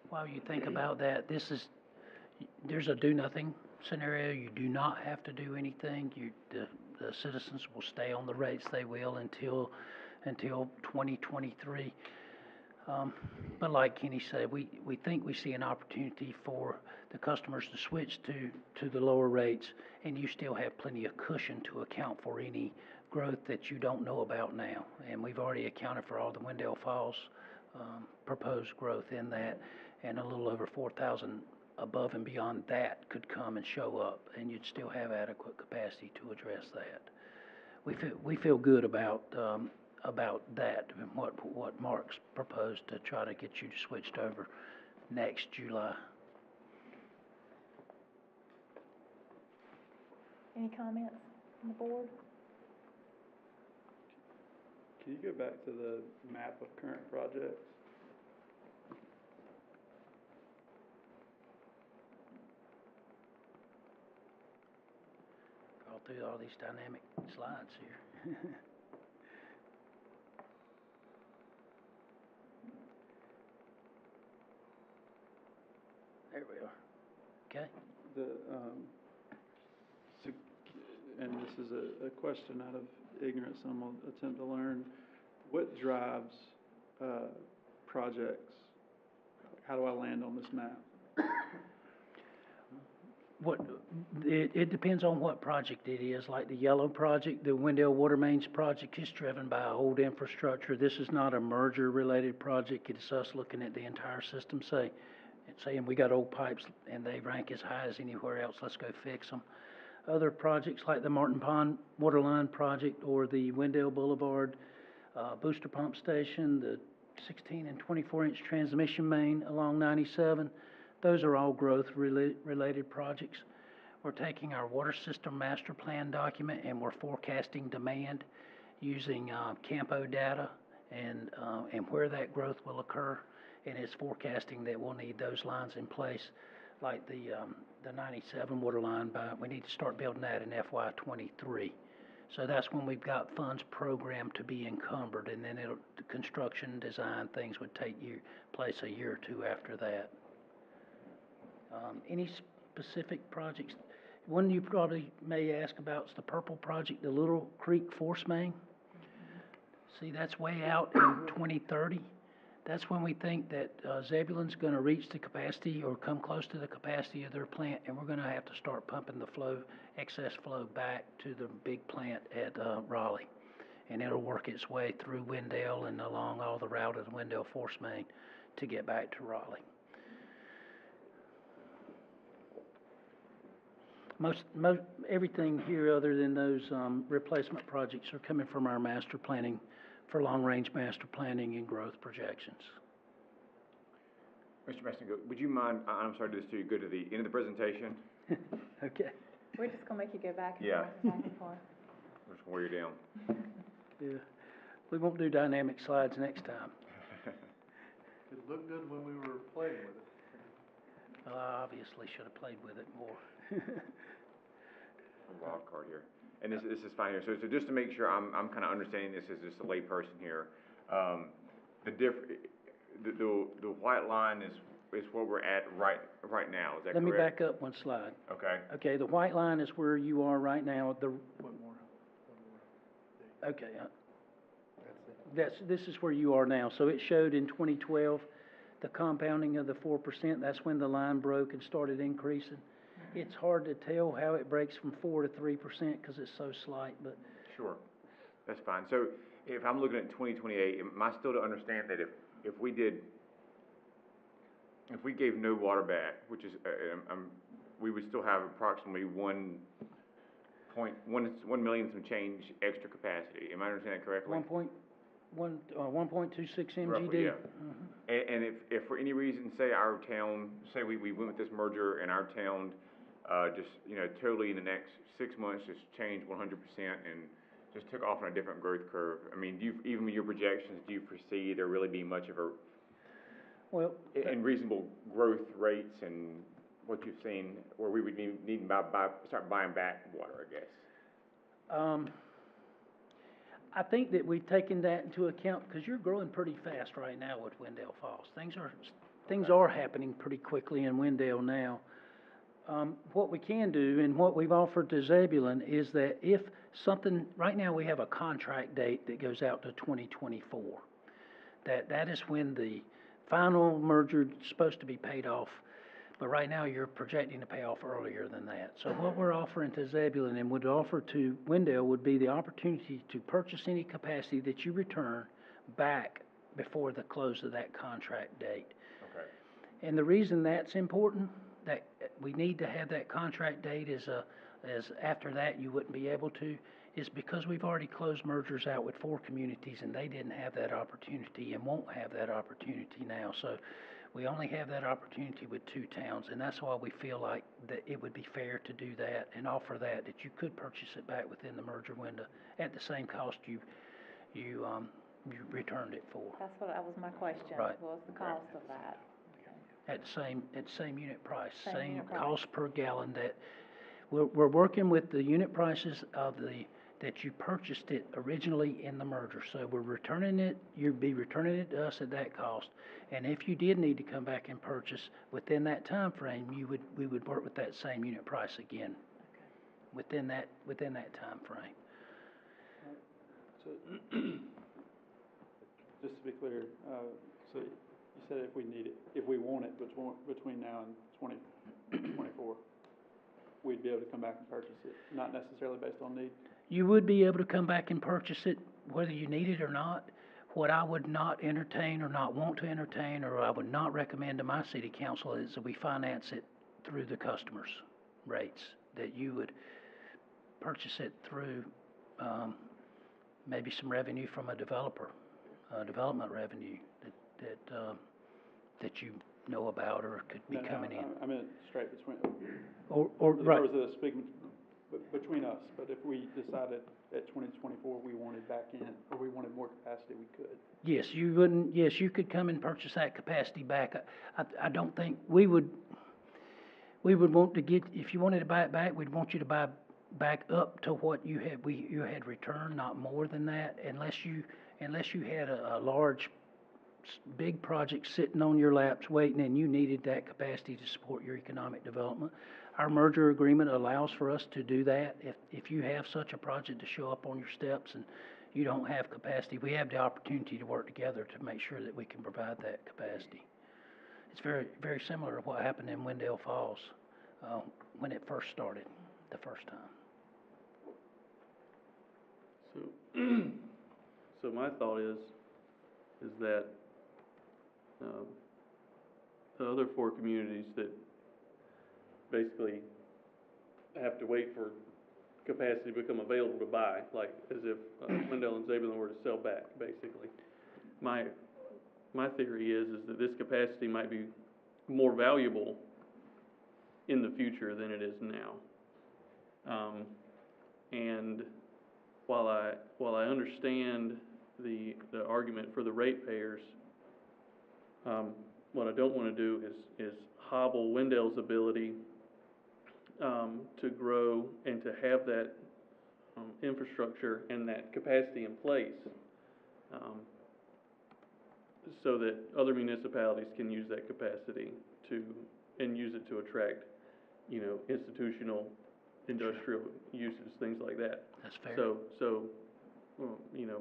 While you think about that, there's a do-nothing scenario. You do not have to do anything. The citizens will stay on the rates they will until 2023. But like Kenny said, we think we see an opportunity for the customers to switch to the lower rates, and you still have plenty of cushion to account for any growth that you don't know about now. And we've already accounted for all the Wendell Falls proposed growth in that, and a little over 4,000 above and beyond that could come and show up, and you'd still have adequate capacity to address that. We feel good about that and what Mark's proposed to try to get you switched over next July. Any comments on the board? Can you go back to the map of current projects? All through all these dynamic slides here. There we are. Okay. And this is a question out of ignorance, and I'm going to attempt to learn. What drives projects? How do I land on this map? It depends on what project it is. Like the yellow project, the Wendell Water Mains project is driven by old infrastructure. This is not a merger-related project. It's us looking at the entire system, saying we got old pipes and they rank as high as anywhere else. Let's go fix them. Other projects like the Martin Pond Waterline project or the Wendell Boulevard booster pump station, the 16 and 24-inch transmission main along 97, those are all growth-related projects. We're taking our water system master plan document and we're forecasting demand using Campo data and where that growth will occur. And it's forecasting that we'll need those lines in place, like the 97 water line. We need to start building that in FY23. So that's when we've got funds programmed to be encumbered, and then the construction, design, things would take place a year or two after that. Any specific projects? One you probably may ask about is the Purple Project, the Little Creek Force Main. See, that's way out in 2030. That's when we think that Zebulon's gonna reach the capacity or come close to the capacity of their plant, and we're gonna have to start pumping the excess flow back to the big plant at Raleigh. And it'll work its way through Wendell and along all the route of the Wendell Force Main to get back to Raleigh. Everything here other than those replacement projects are coming from our master planning, for long-range master planning and growth projections. Mr. Messenger, would you mind, I'm sorry to do this to you, go to the end of the presentation? Okay. We're just gonna make you go back and Yeah. forth, back and forth. We're just gonna wear you down. Yeah. We won't do dynamic slides next time. It looked good when we were playing with it. Well, I obviously should have played with it more. A wild card here. And this is fine here. So just to make sure I'm kind of understanding this as just a lay person here, the white line is where we're at right now. Is that correct? Let me back up one slide. Okay. Okay, the white line is where you are right now. Okay, this is where you are now. So it showed in 2012, the compounding of the 4%. That's when the line broke and started increasing. It's hard to tell how it breaks from 4 to 3% because it's so slight, but. Sure, that's fine. So if I'm looking at 2028, am I still to understand that if we gave no water back, which is, we would still have approximately 1 million some change extra capacity. Am I understanding that correctly? 1.26 MGD. Roughly, yeah. And if for any reason, say our town, say we went with this merger and our town, just, totally in the next 6 months, just changed 100% and just took off on a different growth curve. I mean, even with your projections, do you foresee there really be much of in reasonable growth rates and what you've seen, where we would need to start buying back water, I guess? I think that we've taken that into account because you're growing pretty fast right now with Wendell Falls. Things are happening pretty quickly in Wendell now. What we can do and what we've offered to Zebulon is that if something, right now we have a contract date that goes out to 2024. That is when the final merger is supposed to be paid off, but right now you're projecting to pay off earlier than that. So what we're offering to Zebulon and would offer to Wendell would be the opportunity to purchase any capacity that you return back before the close of that contract date. Okay. And the reason that's important, that we need to have that contract date as after that you wouldn't be able to, is because we've already closed mergers out with 4 communities and they didn't have that opportunity and won't have that opportunity now. So we only have that opportunity with 2 towns, and that's why we feel like that it would be fair to do that and offer that you could purchase it back within the merger window at the same cost you returned it for. That was my question. Right. What was the cost of that? At the same unit price, Same same unit price. cost per gallon. That we're working with the unit prices that you purchased it originally in the merger. So we're returning it, you'd be returning it to us at that cost. And if you did need to come back and purchase within that time frame, we would work with that same unit price again. Okay. Within that time frame. So, just to be clear, so you said if we want it between now and 2024, we'd be able to come back and purchase it, not necessarily based on need? You would be able to come back and purchase it whether you need it or not. What I would not entertain or not want to entertain, or I would not recommend to my city council, is that we finance it through the customers' rates, that you would purchase it through maybe some revenue from a developer, development revenue that you know about or could be coming in. I meant straight between, Right. There was a speaking between us, but if we decided at 2024 we wanted back in, or we wanted more capacity, we could. Yes, you could come and purchase that capacity back. I don't think we would want to get, if you wanted to buy it back, we'd want you to buy back up to what you had returned, not more than that, unless you had a large, big project sitting on your laps waiting and you needed that capacity to support your economic development. Our merger agreement allows for us to do that. If you have such a project to show up on your steps and you don't have capacity, we have the opportunity to work together to make sure that we can provide that capacity. It's very, very similar to what happened in Wendell Falls, when it first started, the first time. So, so my thought is that, the other four communities that basically have to wait for capacity to become available to buy, like as if Wendell and Zebulon were to sell back, basically. My theory is that this capacity might be more valuable in the future than it is now. And while I understand the argument for the ratepayers, what I don't want to do is hobble Wendell's ability to grow and to have that infrastructure and that capacity in place, so that other municipalities can use that capacity and use it to attract, institutional, industrial uses, things like that. That's fair. So,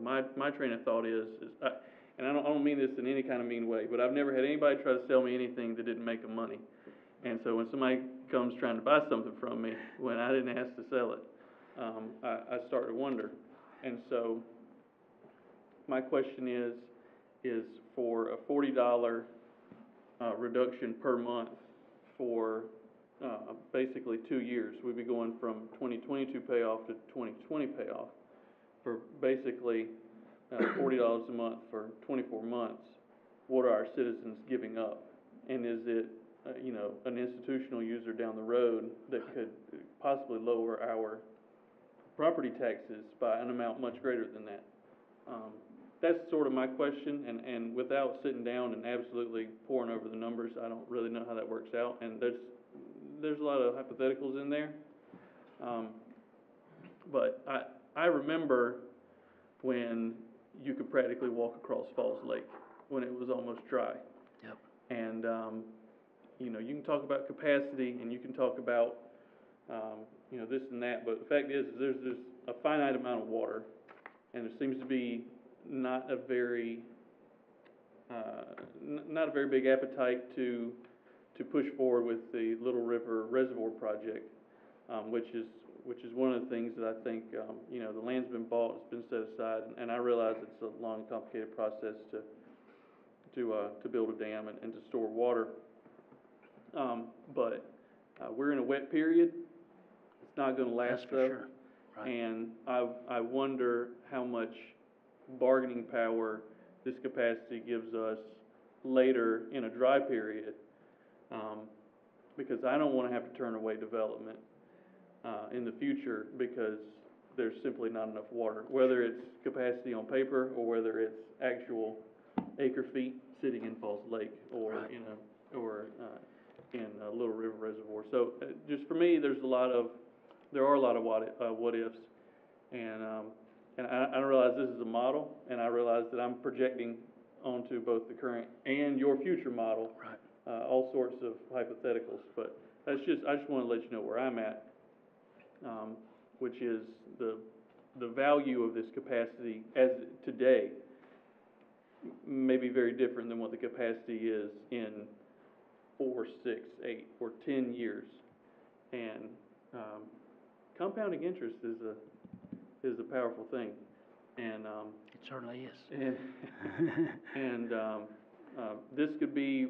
my train of thought is and I don't mean this in any kind of mean way, but I've never had anybody try to sell me anything that didn't make them money. And so when somebody comes trying to buy something from me when I didn't ask to sell it, I start to wonder. And so my question is for a $40 reduction per month for basically 2 years. We'd be going from 2022 payoff to 2020 payoff for basically $40 a month for 24 months. What are our citizens giving up? And is it, an institutional user down the road that could possibly lower our property taxes by an amount much greater than that? That's sort of my question, and without sitting down and absolutely poring over the numbers, I don't really know how that works out, and there's a lot of hypotheticals in there. But I remember when you could practically walk across Falls Lake when it was almost dry. Yep. And, you can talk about capacity and you can talk about, this and that, but the fact is there's a finite amount of water, and there seems to be not a very big appetite to push forward with the Little River Reservoir project, which is one of the things that I think, the land's been bought, it's been set aside, and I realize it's a long, complicated process to build a dam and to store water. But we're in a wet period. It's not going to last. That's for though. sure. Right. And I wonder how much bargaining power this capacity gives us later in a dry period, because I don't want to have to turn away development in the future because there's simply not enough water, whether it's capacity on paper or whether it's actual acre feet sitting in Falls Lake or Right. in Little River Reservoir. So just for me, there are a lot of what ifs, and I realize this is a model, and I realize that I'm projecting onto both the current and your future model, Right. All sorts of hypotheticals. But I just want to let you know where I'm at, which is the value of this capacity as today may be very different than what the capacity is in 4, 6, 8, or 10 years. And compounding interest is a powerful thing, and It certainly is. and this could be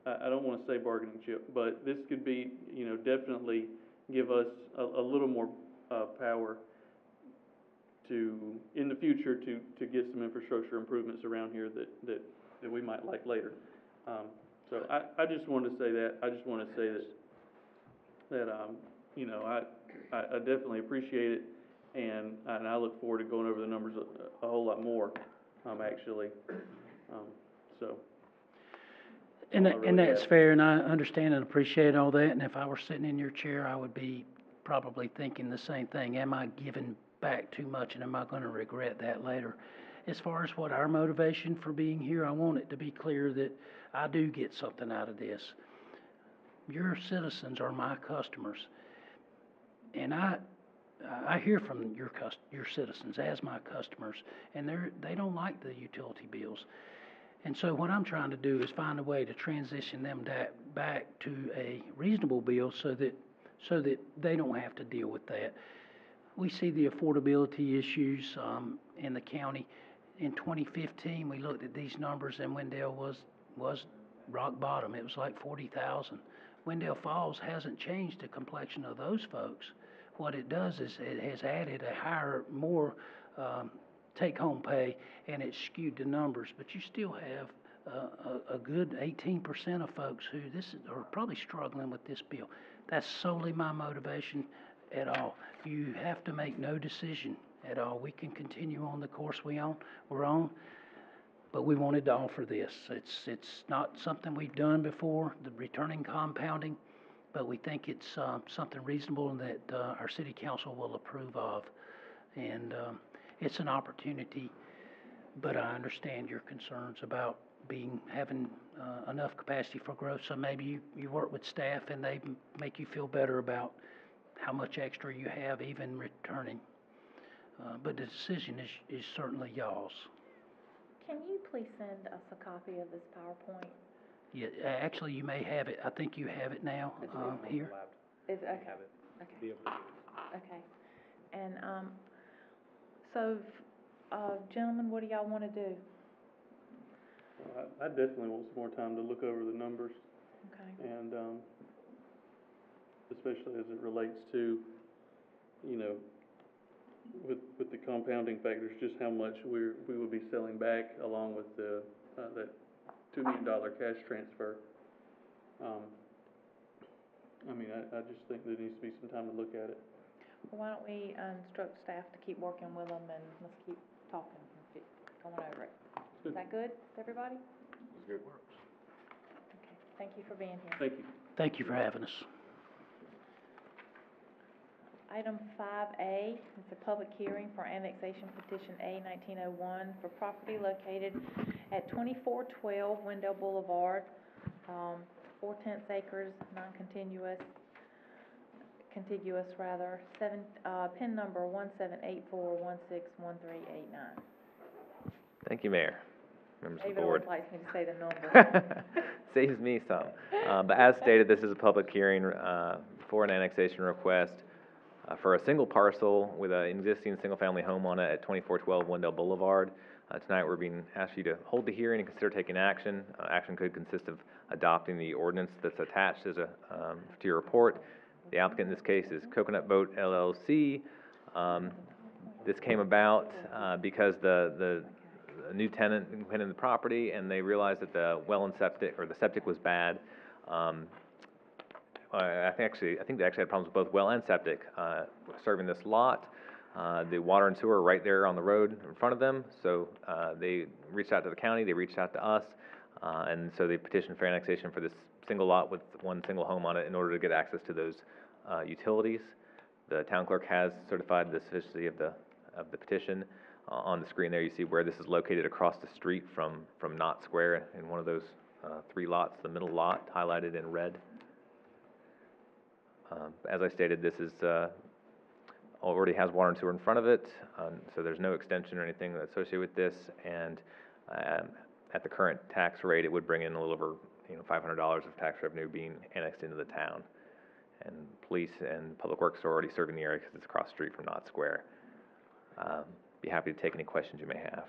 I don't want to say bargaining chip, but this could be, definitely give us a little more power in the future to get some infrastructure improvements around here that we might like later. So I just wanted to say that. I just want to say that I definitely appreciate it, and I look forward to going over the numbers a whole lot more, actually. So. And all I that, and really that's ask. fair, and I understand and appreciate all that, and if I were sitting in your chair, I would be probably thinking the same thing. Am I giving back too much, and am I gonna regret that later? As far as what our motivation for being here, I want it to be clear that I do get something out of this. Your citizens are my customers, and I hear from your citizens as my customers, and they don't like the utility bills. And so what I'm trying to do is find a way to transition them back to a reasonable bill so that they don't have to deal with that. We see the affordability issues in the county. In 2015, we looked at these numbers, and Wendell was rock bottom. It was like 40,000. Wendell Falls hasn't changed the complexion of those folks. What it does is it has added more take-home pay, and it's skewed the numbers. But you still have a good 18% of folks who are probably struggling with this bill. That's solely my motivation at all. You have to make no decision at all. We can continue on the course we're on, but we wanted to offer this. It's not something we've done before, the returning compounding, but we think it's something reasonable and that our city council will approve of. And it's an opportunity, but I understand your concerns about having enough capacity for growth. So maybe you work with staff and they make you feel better about how much extra you have even returning. But the decision is certainly y'all's. Can you please send us a copy of this PowerPoint? Yeah, actually, you may have it. I think you have it now here. Is, okay, okay. Okay. And, so, gentlemen, what do y'all want to do? I definitely want some more time to look over the numbers, Okay. and, especially as it relates to, you know, with the compounding factors, just how much we will be selling back along with that $2 million cash transfer. I mean, I just think there needs to be some time to look at it. Well, why don't we instruct staff to keep working with them and let's keep talking and going over it. Is that good, everybody? It's good. Okay, thank you for being here. Thank you. Thank you for having us. Item 5A is a public hearing for annexation petition A-1901 for property located at 2412 Wendell Boulevard, 4/10 acres, contiguous rather, PIN number 1784161389. Thank you, Mayor, members of the David board. always likes me to say the number. Saves me some. But as stated, this is a public hearing for an annexation request for a single parcel with an existing single-family home on it at 2412 Wendell Boulevard. Tonight, we're being asked you to hold the hearing and consider taking action. Action could consist of adopting the ordinance that's attached as to your report. The applicant in this case is Coconut Boat LLC. This came about because the new tenant went in the property and they realized that the well and septic, or the septic was bad. I think they actually had problems with both well and septic serving this lot. The water and sewer are right there on the road in front of them, so they reached out to the county, they reached out to us, and so they petitioned for annexation for this single lot with one single home on it in order to get access to those utilities. The town clerk has certified the sufficiency of the petition. On the screen there, you see where this is located across the street from Knott Square in one of those three lots, the middle lot highlighted in red. As I stated, this is already has water and sewer in front of it, so there's no extension or anything associated with this, and at the current tax rate, it would bring in a little over $500 of tax revenue being annexed into the town. And police and public works are already serving the area because it's across the street from Knott Square. Be happy to take any questions you may have.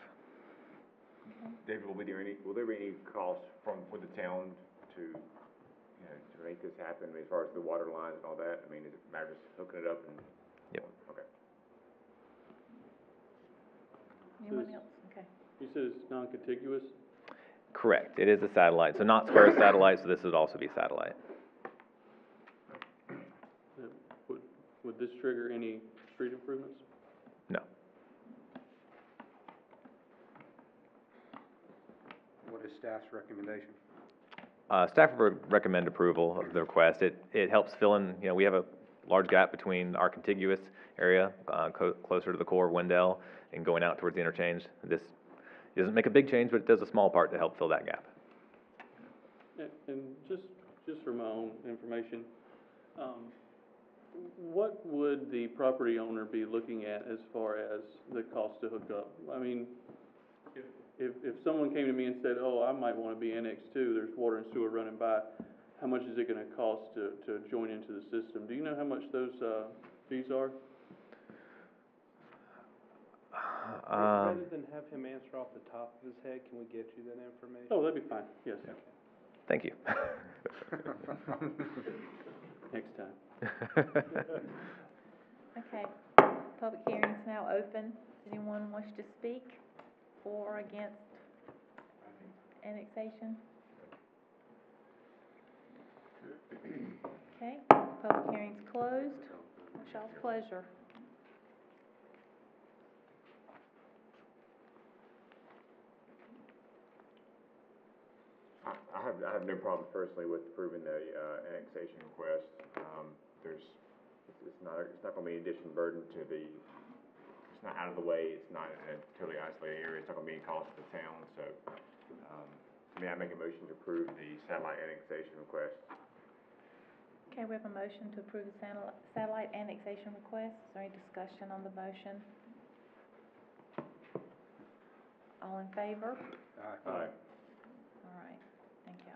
David, will there be any costs for the town to, to make this happen as far as the water lines and all that? I mean, is it a matter of just hooking it up and? Yep. Okay. Anyone else? Okay. You said it's non-contiguous? Correct. It is a satellite. So Knott Square is satellite, so this would also be satellite. Would this trigger any street improvements? No. What is staff's recommendation? Staff would recommend approval of the request. It helps fill in, we have a large gap between our contiguous area, closer to the core of Wendell, and going out towards the interchange. This doesn't make a big change, but it does a small part to help fill that gap. And just for my own information, what would the property owner be looking at as far as the cost to hook up? I mean, if someone came to me and said, oh, I might wanna be annexed too, there's water and sewer running by, how much is it gonna cost to join into the system? Do you know how much those, fees are? Rather than have him answer off the top of his head, can we get you that information? Oh, that'd be fine, yes. Thank you. Next time. Okay, public hearing's now open. Does anyone wish to speak for or against annexation? Okay, public hearing's closed. What's y'all's pleasure? I have no problem personally with approving the, annexation request. It's not gonna be an additional burden to it's not out of the way, it's not in a totally isolated area, it's not gonna be any cost to the town, so, may I make a motion to approve the satellite annexation request? Okay, we have a motion to approve the satellite annexation request. Is there any discussion on the motion? All in favor? Aye. All right, thank you.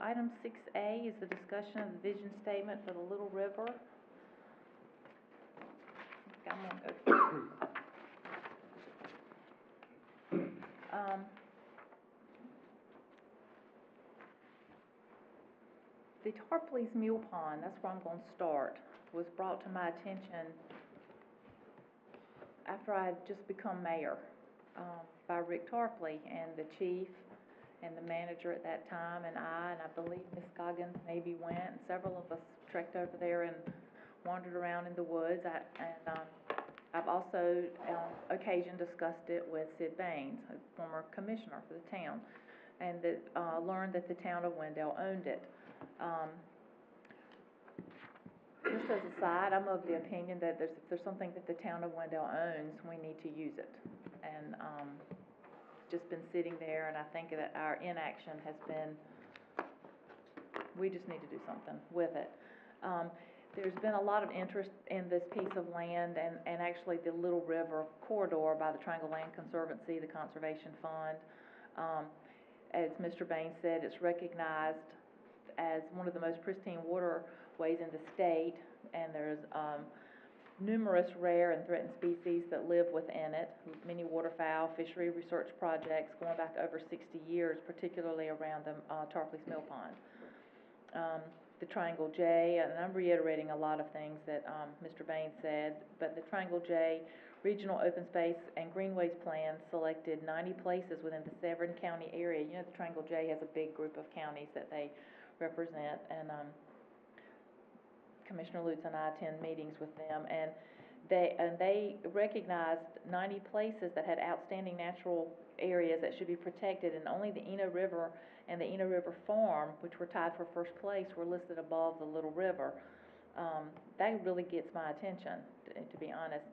Item 6A is the discussion of the vision statement for the Little River. I'm gonna go through. The Tarpley's Mule Pond, that's where I'm gonna start, was brought to my attention after I had just become mayor, by Rick Tarpley, and the chief and the manager at that time, and I believe Ms. Goggins maybe went, and several of us trekked over there and wandered around in the woods. I've also, on occasion, discussed it with Sid Baines, a former commissioner for the town, and learned that the town of Wendell owned it. Just as a side, I'm of the opinion that if there's something that the town of Wendell owns, we need to use it. And, just been sitting there, and I think that our inaction has been, we just need to do something with it. There's been a lot of interest in this piece of land and actually the Little River corridor by the Triangle Land Conservancy, the Conservation Fund. As Mr. Baines said, it's recognized as one of the most pristine waterways in the state, and there's numerous rare and threatened species that live within it, many waterfowl, fishery research projects going back over 60 years, particularly around the Tarpley's Mill Pond. The Triangle J, and I'm reiterating a lot of things that Mr. Baines said, but the Triangle J Regional Open Space and Greenways Plan selected 90 places within the Severn County area. You know, the Triangle J has a big group of counties that they represent, and Commissioner Lutz and I attend meetings with them, and they recognized 90 places that had outstanding natural areas that should be protected, and only the Eno River and the Eno River Farm, which were tied for first place, were listed above the Little River. That really gets my attention, to be honest.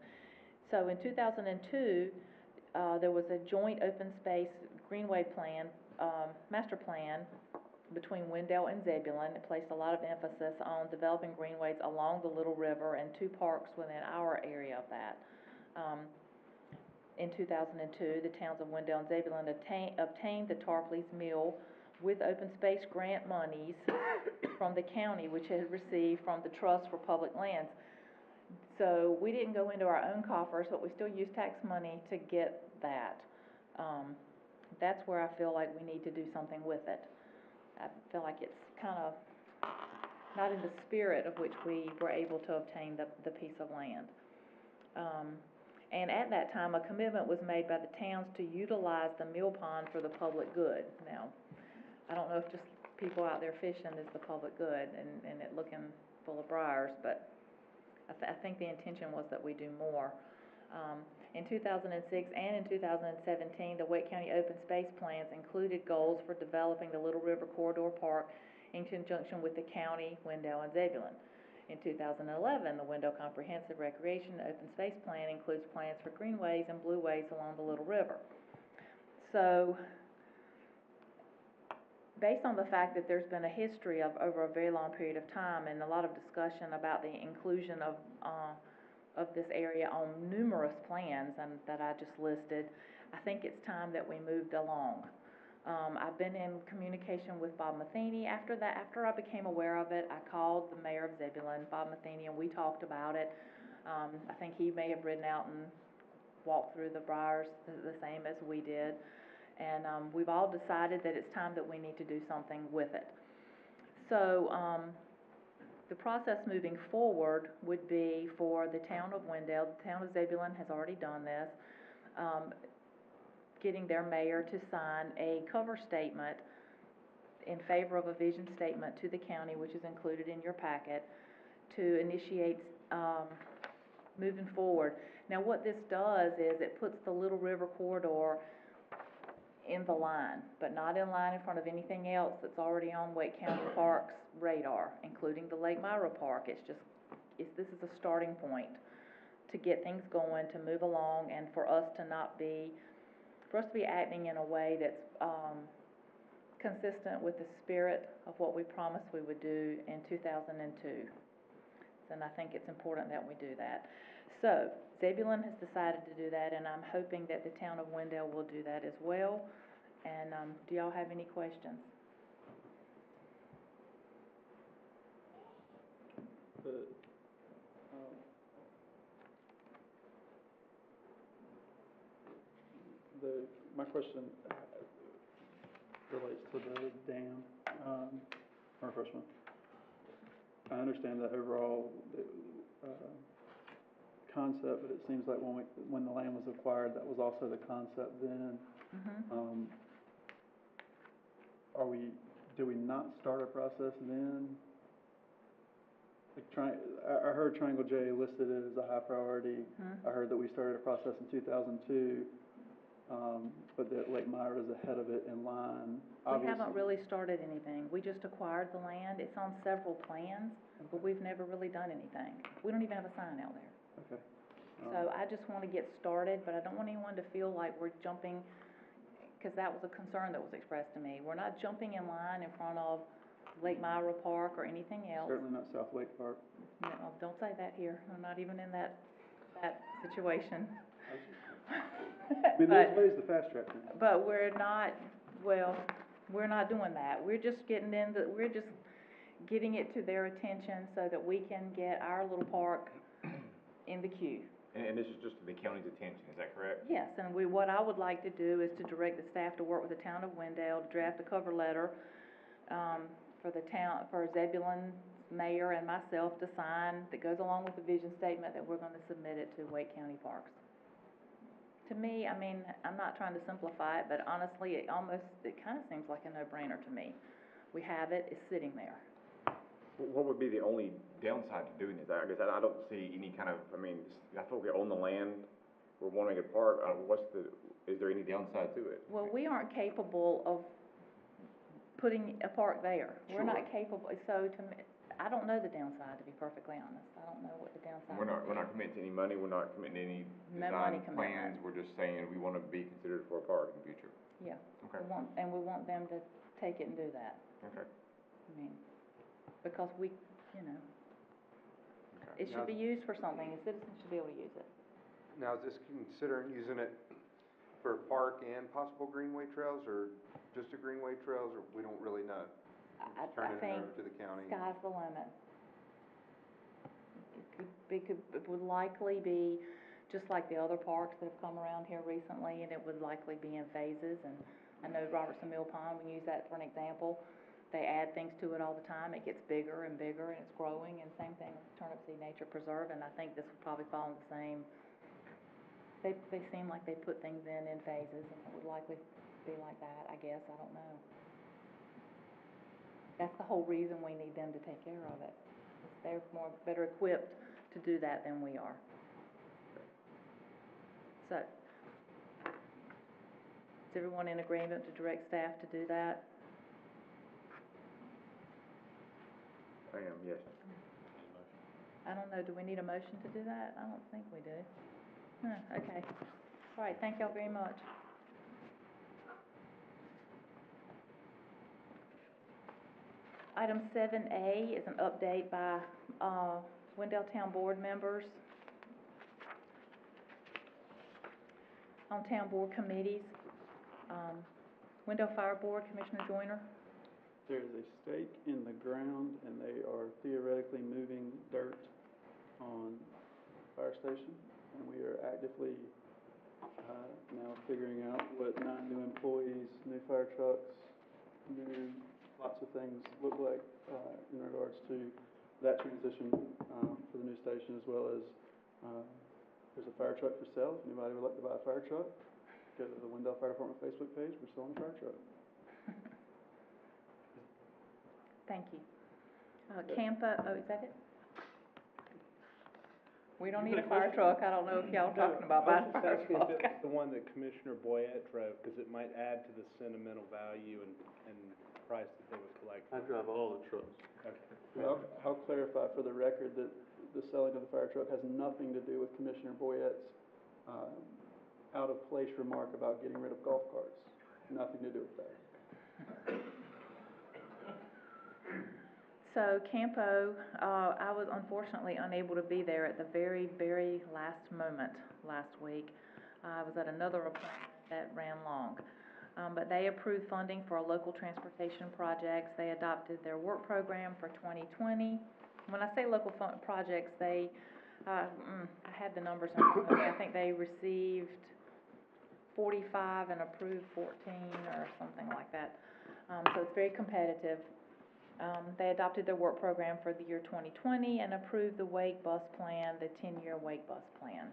So in 2002, there was a joint open space greenway plan, master plan, between Wendell and Zebulon. It placed a lot of emphasis on developing greenways along the Little River and 2 parks within our area of that. In 2002, the towns of Wendell and Zebulon obtained the Tarpley's Mill with open space grant monies from the county, which had received from the Trust for Public Lands. So we didn't go into our own coffers, but we still used tax money to get that. That's where I feel like we need to do something with it. I feel like it's kind of not in the spirit of which we were able to obtain the piece of land. And at that time, a commitment was made by the towns to utilize the mill pond for the public good. Now, I don't know if just people out there fishing is the public good and it looking full of briars, but I think the intention was that we do more. In 2006 and in 2017, the Wake County Open Space Plans included goals for developing the Little River Corridor Park in conjunction with the county, Wendell, and Zebulon. In 2011, the Wendell Comprehensive Recreation Open Space Plan includes plans for greenways and blueways along the Little River. So, based on the fact that there's been a history of over a very long period of time and a lot of discussion about the inclusion of this area on numerous plans and that I just listed, I think it's time that we moved along. I've been in communication with Bob Matheny. After I became aware of it, I called the mayor of Zebulon, Bob Matheny, and we talked about it. I think he may have ridden out and walked through the briars the same as we did. And we've all decided that it's time that we need to do something with it. So the process moving forward would be for the town of Wendell, the town of Zebulon has already done this, getting their mayor to sign a cover statement in favor of a vision statement to the county, which is included in your packet, to initiate moving forward. Now what this does is it puts the Little River Corridor in the line, but not in line in front of anything else that's already on Wake County Park's radar, including the Lake Myra Park. This is a starting point to get things going, to move along, and for us to be acting in a way that's consistent with the spirit of what we promised we would do in 2002. And I think it's important that we do that. So, Zebulon has decided to do that, and I'm hoping that the town of Wendell will do that as well. And do y'all have any questions? My question relates to the dam, or first one. I understand that overall concept, but it seems like when the land was acquired, that was also the concept then. Mm-hmm. Do we not start a process then? Like I heard Triangle J listed as a high priority. Mm-hmm. I heard that we started a process in 2002, but that Lake Myra is ahead of it in line. We haven't really started anything. We just acquired the land. It's on several plans, but we've never really done anything. We don't even have a sign out there. Okay. So I just want to get started, but I don't want anyone to feel like we're jumping, because that was a concern that was expressed to me. We're not jumping in line in front of Lake Myra Park or anything else. Certainly not South Lake Park. No, don't say that here. I'm not even in that situation. I mean, there's ways to fast track things. But we're not doing that. We're just getting it to their attention so that we can get our little park in the queue. And this is just to the county's attention, is that correct? Yes, and what I would like to do is to direct the staff to work with the town of Wendell to draft a cover letter for Zebulon mayor and myself to sign that goes along with the vision statement that we're going to submit it to Wake County Parks. To me, I mean, I'm not trying to simplify it, but honestly, it kind of seems like a no-brainer to me. We have it, it's sitting there. What would be the only downside to doing this? I guess I don't see any kind of, I mean, I thought we own the land, we're wanting a park, is there any downside to it? Well, we aren't capable of putting a park there. We're not capable, so to me, I don't know the downside, to be perfectly honest. I don't know what the downside is. We're not committing to any money, we're not committing to any No money design commitment. plans, we're just saying we want to be considered for a park in the future. Yeah. Okay. We want them to take it and do that. Okay. I mean, because we, you know, Okay. it should be used for something, and citizens should be able to use it. Now, is this considering using it for park and possible greenway trails, or just a greenway trails, or we don't really know? I Turning it think over to the county. sky's the limit. It would likely be just like the other parks that have come around here recently, and it would likely be in phases. And I know Robertson Mill Pond, we use that for an example. They add things to it all the time. It gets bigger and bigger, and it's growing. And same thing with Turnipseed Nature Preserve. And I think this would probably fall in the same. They seem like they put things in phases, and it would likely be like that. I guess, I don't know. That's the whole reason we need them to take care of it. They're better equipped to do that than we are. So, is everyone in agreement to direct staff to do that? I am, yes. I don't know, do we need a motion to do that? I don't think we do. Huh, okay. All right, thank y'all very much. Item 7A is an update by Wendell Town Board members on Town Board committees. Wendell Fire Board, Commissioner Joyner. There's a stake in the ground, and they are theoretically moving dirt on the fire station, and we are actively now figuring out what 9 new employees, new fire trucks, new lots of things look like in regards to that transition for the new station, as well as there's a fire truck for sale. If anybody would like to buy a fire truck, go to the Wendell Fire Department Facebook page. We're selling a fire truck. Thank you. Campa, oh, is that it? We don't need a fire truck. I don't know if y'all are talking about buying a fire truck. I was just asking if it's the one that Commissioner Boyette drove, because it might add to the sentimental value and price that they would collect. I drive all the trucks. Okay. I'll clarify for the record that the selling of the fire truck has nothing to do with Commissioner Boyette's out-of-place remark about getting rid of golf carts. Nothing to do with that. So Campo, I was unfortunately unable to be there at the very, very last moment last week. I was at another appointment that ran long. But they approved funding for local transportation projects. They adopted their work program for 2020. When I say local projects, they, I had the numbers in front of me. I think they received 45 and approved 14 or something like that. So it's very competitive. They adopted their work program for the year 2020 and approved the Wake Bus Plan, the 10-year Wake Bus Plan.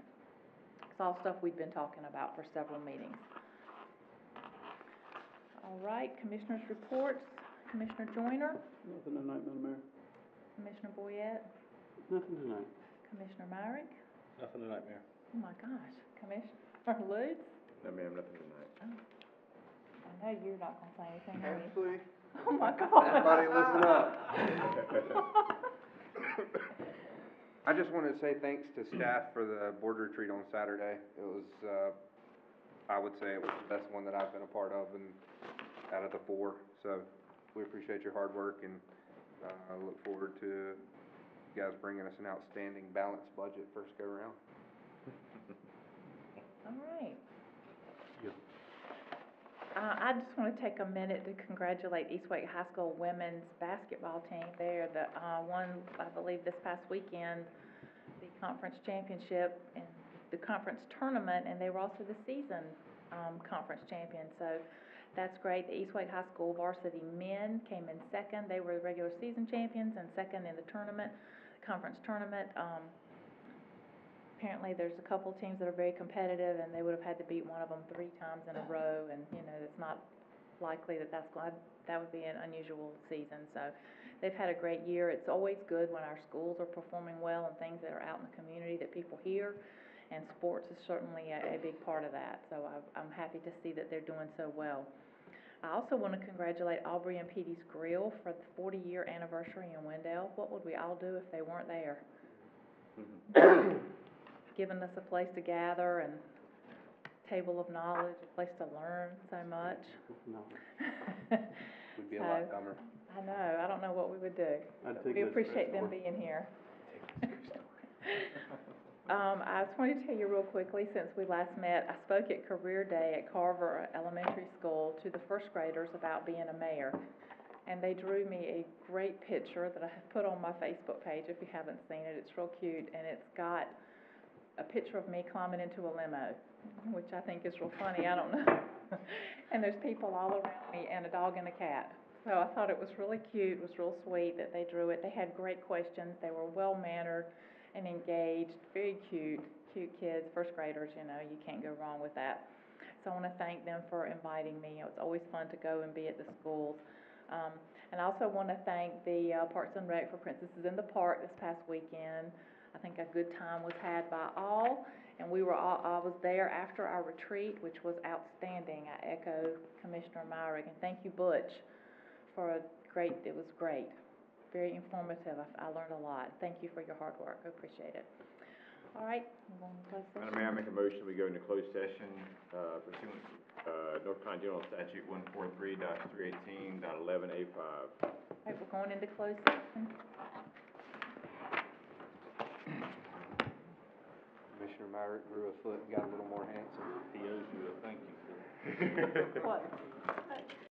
It's all stuff we've been talking about for several meetings. All right, Commissioners' reports. Commissioner Joyner? Nothing tonight, Madam Mayor. Commissioner Boyette? Nothing tonight. Commissioner Myrick? Nothing tonight, Mayor. Oh my gosh. Commissioner Lutz? No, ma'am, nothing tonight. Oh. I know you're not gonna say anything, are you? Actually, Oh my God. everybody listen up. I just wanted to say thanks to staff for the board retreat on Saturday. It was, I would say it was the best one that I've been a part of and out of the 4. So we appreciate your hard work, and I look forward to you guys bringing us an outstanding balanced budget first go around. All right. I just want to take a minute to congratulate East Wake High School women's basketball team. They're the won, I believe, this past weekend, the conference championship and the conference tournament, and they were also the season conference champions. So that's great. The East Wake High School varsity men came in second. They were the regular season champions and second in the tournament, conference tournament. Apparently there's a couple teams that are very competitive, and they would have had to beat one of them 3 times in a row, and you know, it's not likely that that would be an unusual season. So they've had a great year. It's always good when our schools are performing well and things that are out in the community that people hear, and sports is certainly a big part of that. So I'm happy to see that they're doing so well. I also want to congratulate Aubrey and Petey's Grill for the 40-year anniversary in Wendell. What would we all do if they weren't there? Giving us a place to gather and table of knowledge, a place to learn so much. No. We'd be a lot dumber. I know. I don't know what we would do. We appreciate them being here. I just wanted to tell you real quickly, since we last met, I spoke at Career Day at Carver Elementary School to the first graders about being a mayor. And they drew me a great picture that I have put on my Facebook page if you haven't seen it. It's real cute, and it's got a picture of me climbing into a limo, which I think is real funny. I don't know. And there's people all around me and a dog and a cat. So I thought it was really cute. It was real sweet that they drew it. They had great questions. They were well-mannered and engaged. Very cute kids, first graders, you know. You can't go wrong with that. So I want to thank them for inviting me. It's always fun to go and be at the schools. And I also want to thank the Parks and Rec for Princesses in the Park this past weekend. I think a good time was had by all, and I was there after our retreat, which was outstanding. I echo Commissioner Myrick, and thank you, Butch, it was great. Very informative. I learned a lot. Thank you for your hard work. I appreciate it. All right, we're going to close session. Madam Mayor, I make a motion, we go into closed session, pursuant, North Carolina General Statute 143-318.11A5. All right, we're going into closed session. Commissioner Myrick grew a foot and got a little more handsome. He owes you a thank you. What?